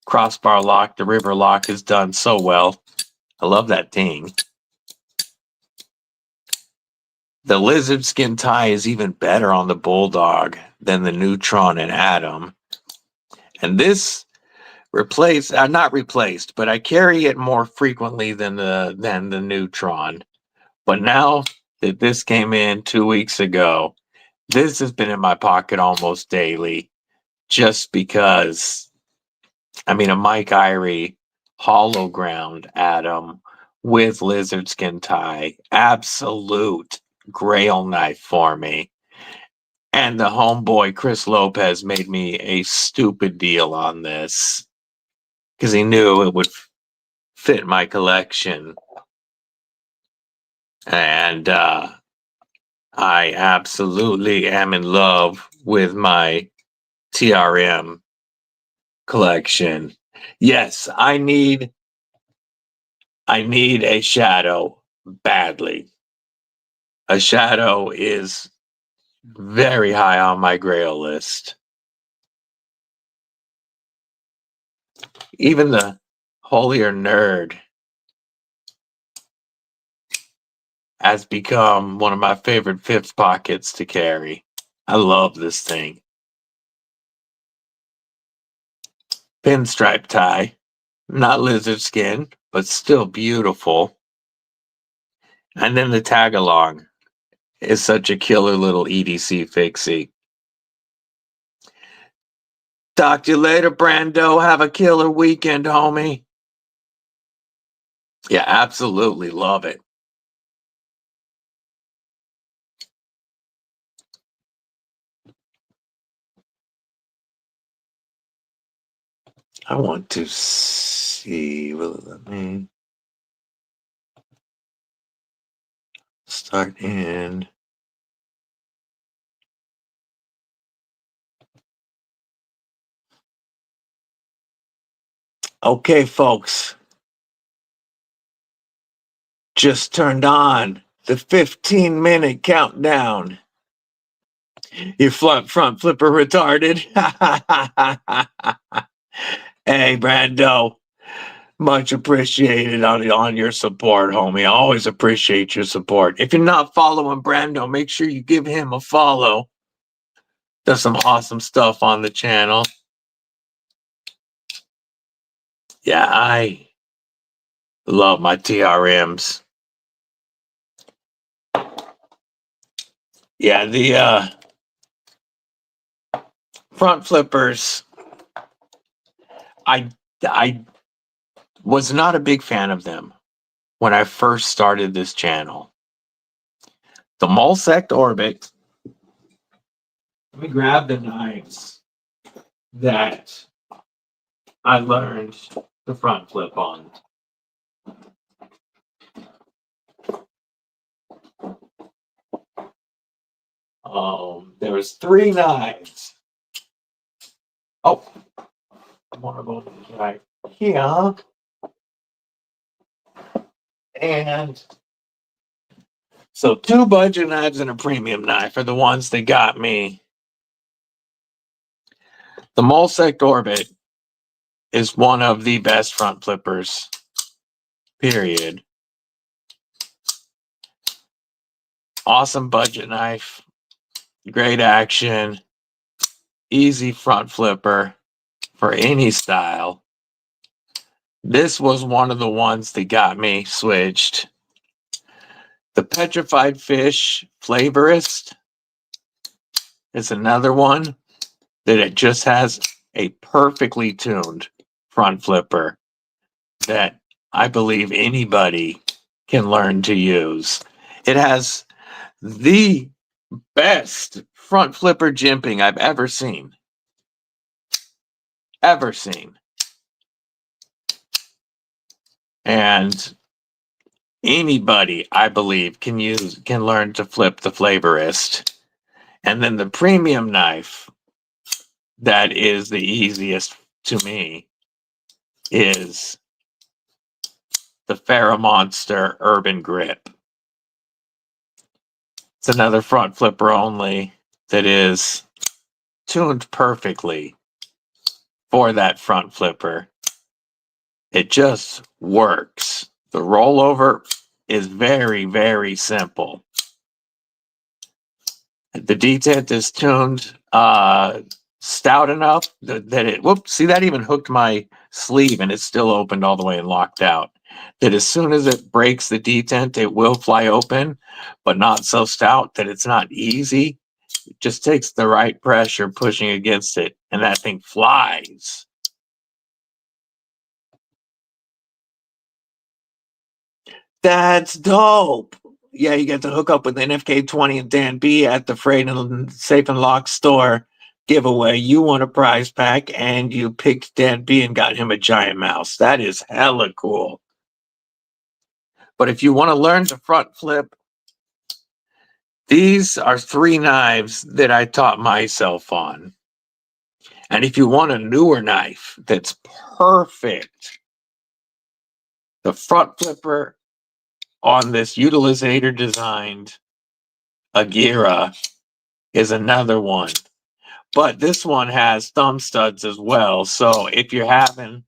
crossbar lock, the river lock is done so well. I love that thing. The lizard skin tie is even better on the Bulldog than the Neutron and Atom. And this not replaced, but I carry it more frequently than the Neutron. But now that this came in 2 weeks ago, this has been in my pocket almost daily just because, I mean, a Mike Irie hollow ground atom with lizard skin tie. Absolute grail knife for me. And the homeboy Chris Lopez made me a stupid deal on this because he knew it would fit my collection. And I absolutely am in love with my TRM collection. Yes, I need a shadow badly. A shadow is very high on my grail list. Even the holier nerd has become one of my favorite fifth pockets to carry. I love this thing. Pinstripe tie, not lizard skin, but still beautiful. And then the tag along is such a killer little EDC fixie. Talk to you later, Brando. Have a killer weekend, homie. Yeah, absolutely love it. I want to see. Let me start in. Okay, folks. Just turned on the 15-minute countdown. You front flipper retarded. Hey, Brando. Much appreciated on your support, homie. I always appreciate your support. If you're not following Brando, make sure you give him a follow. Does some awesome stuff on the channel. Yeah, I love my TRMs. Yeah, the front flippers, I was not a big fan of them when I first started this channel. The Mulsect Orbit. Let me grab the knives that I learned the front flip on. There was 3 knives. Oh, one of them is right here. And so 2 budget knives and a premium knife are the ones that got me. The Mulsect Orbit is one of the best front flippers, period. Awesome budget knife, great action, easy front flipper for any style. This was one of the ones that got me switched. The Petrified Fish Flavorist is another one that it just has a perfectly tuned front flipper that I believe anybody can learn to use. It has the best front flipper jimping I've ever seen. Ever seen. And anybody, I believe, can learn to flip the Flavorist. And then the premium knife that is the easiest to me is the Monster Urban Grip. It's another front flipper only that is tuned perfectly for that front flipper. It just works. The rollover is very, very simple. The detent is tuned stout enough that it, whoops, see, that even hooked my sleeve and it's still opened all the way and locked out. That as soon as it breaks the detent, it will fly open, but not so stout that it's not easy. It just takes the right pressure pushing against it, and that thing flies. That's dope. Yeah, you get to hook up with NFK20 and Dan B at the Freight and Safe and Lock store giveaway. You won a prize pack and you picked Dan B and got him a giant mouse. That is hella cool. But if you want to learn to front flip, these are 3 knives that I taught myself on. And if you want a newer knife that's perfect, the front flipper on this Utilizator designed Agira is another one. But this one has thumb studs as well. So if you're having,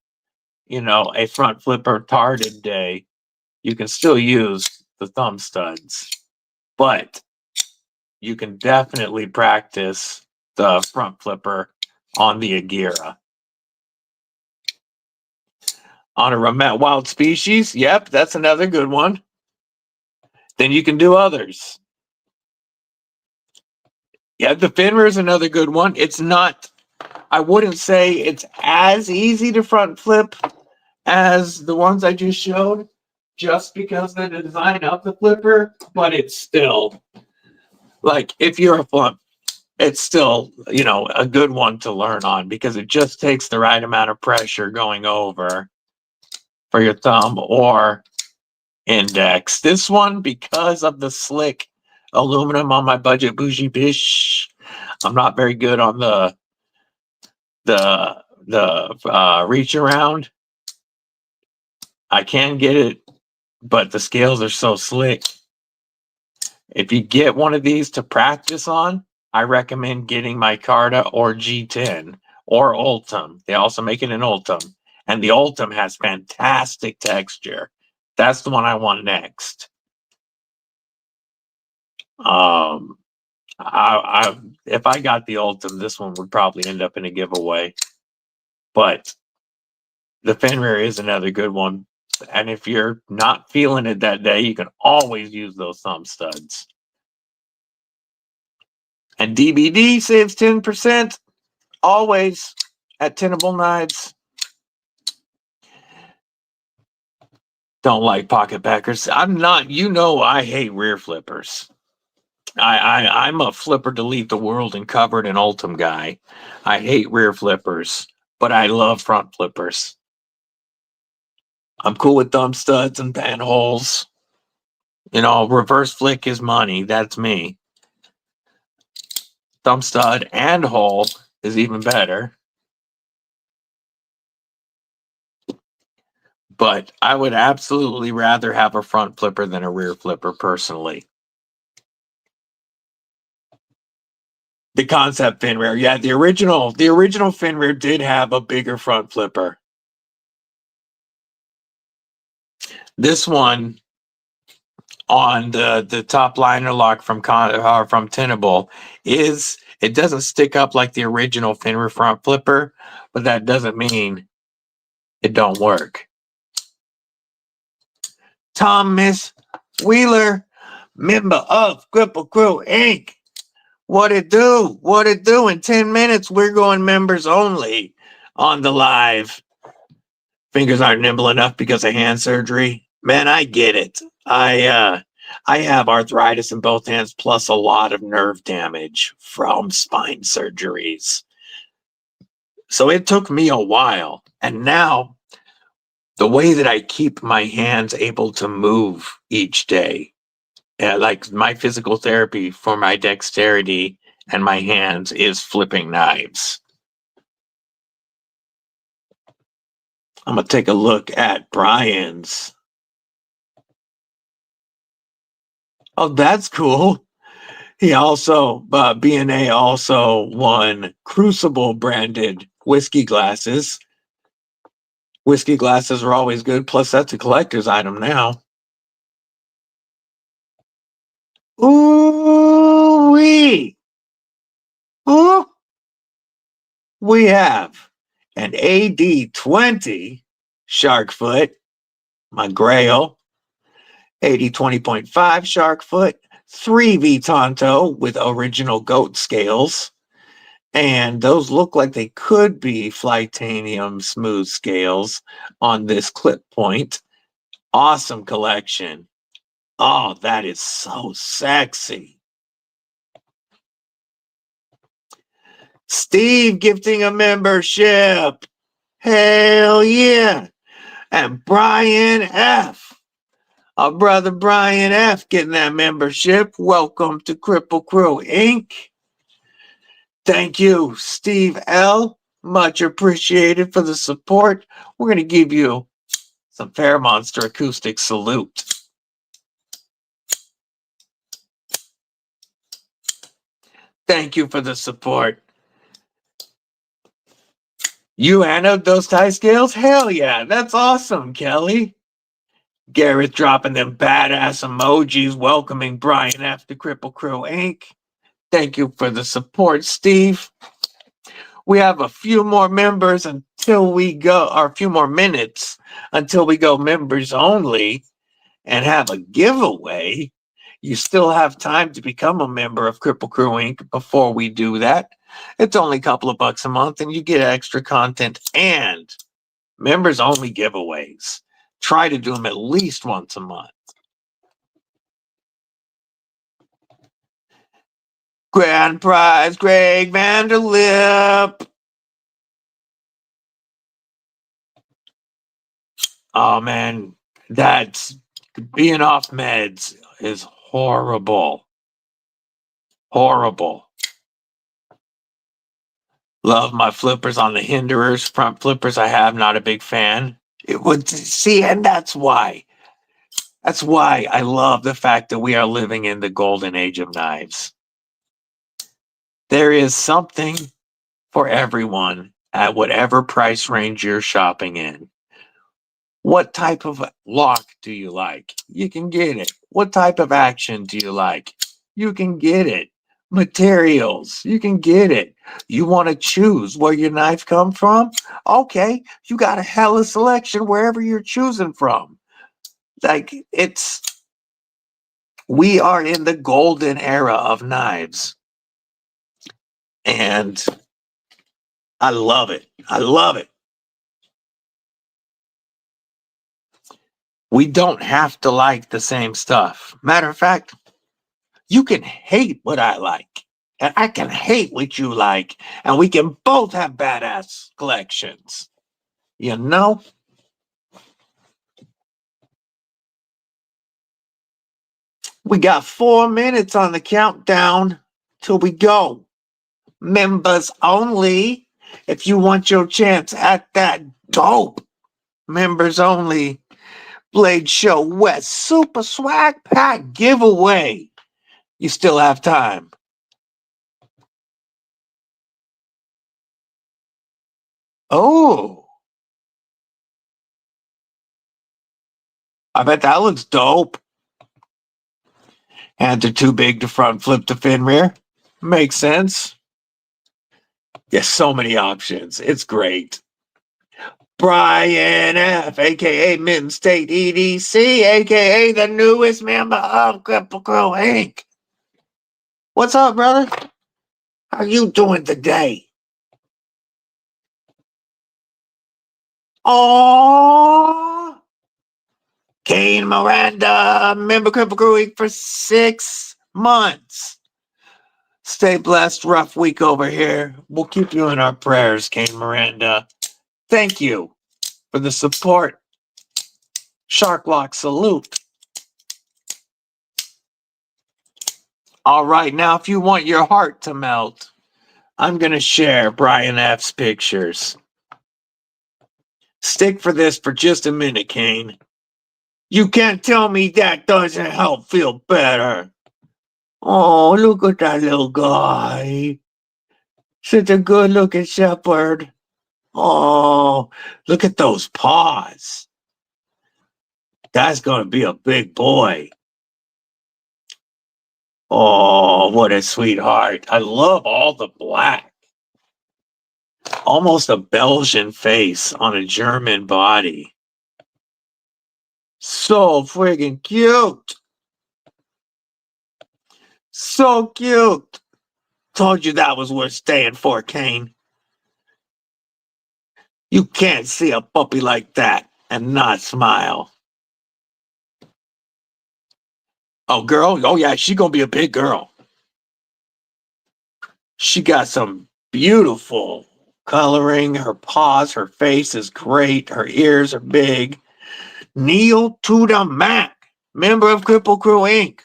a front flipper retarded day, you can still use the thumb studs. But you can definitely practice the front flipper on the Agira. On a Ramet Wild Species, yep, that's another good one. Then you can do others. Yeah, the Finra is another good one. It's not, I wouldn't say it's as easy to front flip as the ones I just showed, just because of the design of the flipper, but it's still, like, if you're a flip, it's still, a good one to learn on because it just takes the right amount of pressure going over for your thumb or index. This one, because of the slick aluminum on my budget bougie bish, I'm not very good on the reach around. I can get it, but the scales are so slick. If you get one of these to practice on, I recommend getting my Carta or G10 or Ultim. They also make it in Ultim, and the Ultim has fantastic texture. That's the one I want next. If I got the Ultim, this one would probably end up in a giveaway. But the Fenrir is another good one. And if you're not feeling it that day, you can always use those thumb studs. And DBD saves 10% always at Tenable Knives. Don't like pocket packers. I'm not, I hate rear flippers. I'm a flipper delete the world and covered in Ultim guy. I hate rear flippers, but I love front flippers. I'm cool with thumb studs and pan holes. Reverse flick is money. That's me. Thumb stud and hole is even better. But I would absolutely rather have a front flipper than a rear flipper personally. The concept fin rear. Yeah, the original fin rear did have a bigger front flipper. This one on the top liner lock from Tenable it doesn't stick up like the original fin rear front flipper, but that doesn't mean it don't work. Thomas Wheeler, member of Kripple Krew Inc. What it do? What it do? In 10 minutes, we're going members only on the live. Fingers aren't nimble enough because of hand surgery. Man, I get it. I have arthritis in both hands, plus a lot of nerve damage from spine surgeries. So it took me a while. And now, the way that I keep my hands able to move each day, like my physical therapy for my dexterity and my hands, is flipping knives. I'm going to take a look at Brian's. Oh, that's cool. He also, B&A also won Crucible branded whiskey glasses. Whiskey glasses are always good. Plus, that's a collector's item now. Ooh-wee. Ooh. We have an AD20 shark foot, my grail, AD 20.5 shark foot, 3V Tonto with original goat scales. And those look like they could be Flightanium smooth scales on this clip point. Awesome collection. Oh, that is so sexy. Steve gifting a membership. Hell yeah. And Brian F. Our brother Brian F. getting that membership. Welcome to Kripple Krew Inc. Thank you, Steve L. Much appreciated for the support. We're going to give you some Fair Monster acoustic salute. Thank you for the support. You handled those tie scales? Hell yeah, that's awesome, Kelly. Gareth dropping them badass emojis, welcoming Brian F. to Kripple Krew Inc. Thank you for the support, Steve. We have a few more members until we go, or a few more minutes until we go members only and have a giveaway. You still have time to become a member of Kripple Krew Inc. before we do that. It's only a couple of bucks a month and you get extra content and members only giveaways. Try to do them at least once a month. Grand prize, Greg Vanderlip. Oh man, that's being off meds is horrible. Horrible. Love my flippers on the hinderers. Front flippers I have, not a big fan. It would see, and that's why. That's why I love the fact that we are living in the golden age of knives. There is something for everyone at whatever price range you're shopping in. What type of lock do you like? You can get it. What type of action do you like? You can get it. Materials, you can get it. You want to choose where your knife come from? Okay, you got a hella selection wherever you're choosing from. Like we are in the golden era of knives. And I love it. I love it. We don't have to like the same stuff. Matter of fact, you can hate what I like, and I can hate what you like, and we can both have badass collections. You know? We got 4 minutes on the countdown till we go. Members only. If you want your chance at that dope members only Blade Show West Super Swag Pack giveaway, you still have time. Oh, I bet that looks dope. Hands are too big to front flip to fin rear. Makes sense. Yes, so many options. It's great. Brian F., a.k.a. Mitten State EDC, a.k.a. the newest member of Kripple Krew Inc. What's up, brother? How you doing today? Oh, Kane Miranda, member Kripple Krew Inc. for 6 months. Stay blessed. Rough week over here. We'll keep you in our prayers, Kane Miranda. Thank you for the support. Shark Lock salute. All right, now if you want your heart to melt, I'm going to share Brian F's pictures. Stick for this for just a minute, Kane. You can't tell me that doesn't help feel better. Oh, look at that little guy. Such a good-looking shepherd. Oh, look at those paws. That's going to be a big boy. Oh, what a sweetheart. I love all the black. Almost a Belgian face on a German body. So friggin' cute. So cute. Told you that was worth staying for, Kane. You can't see a puppy like that and not smile. Oh, girl. Oh, yeah. She gonna be a big girl. She got some beautiful coloring. Her paws, her face is great. Her ears are big. Kneel to the Mac, member of Kripple Krew Inc.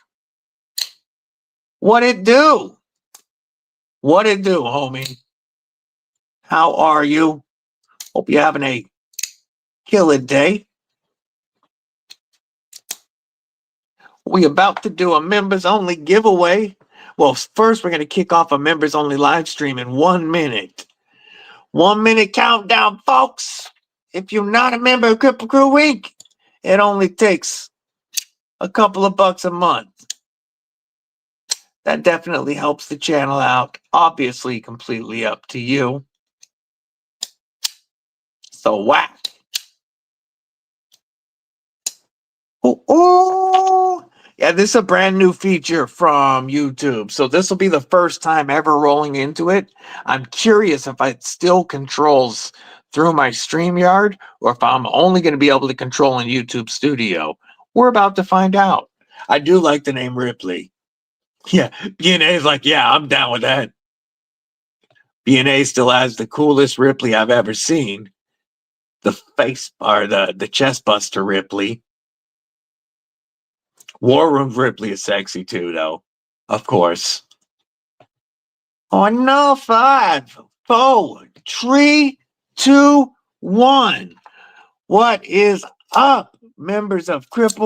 What it do? What it do, homie? How are you? Hope you're having a killer day. We about to do a members only giveaway. Well, first we're going to kick off a members only live stream in 1 minute. 1 minute countdown, folks. If you're not a member of Kripple Krew Inc., it only takes a couple of bucks a month. That definitely helps the channel out. Obviously, completely up to you. So whack. Ooh. Yeah, this is a brand new feature from YouTube. So this will be the first time ever rolling into it. I'm curious if it still controls through my StreamYard or if I'm only going to be able to control in YouTube Studio. We're about to find out. I do like the name Ripley. Yeah, BNA is like, yeah, I'm down with that. BNA still has the coolest Ripley I've ever seen. The face or the chest buster Ripley. War Room Ripley is sexy too, though. Of course. Oh no, 5, 4, 3, 2, 1. What is up, members of Kripple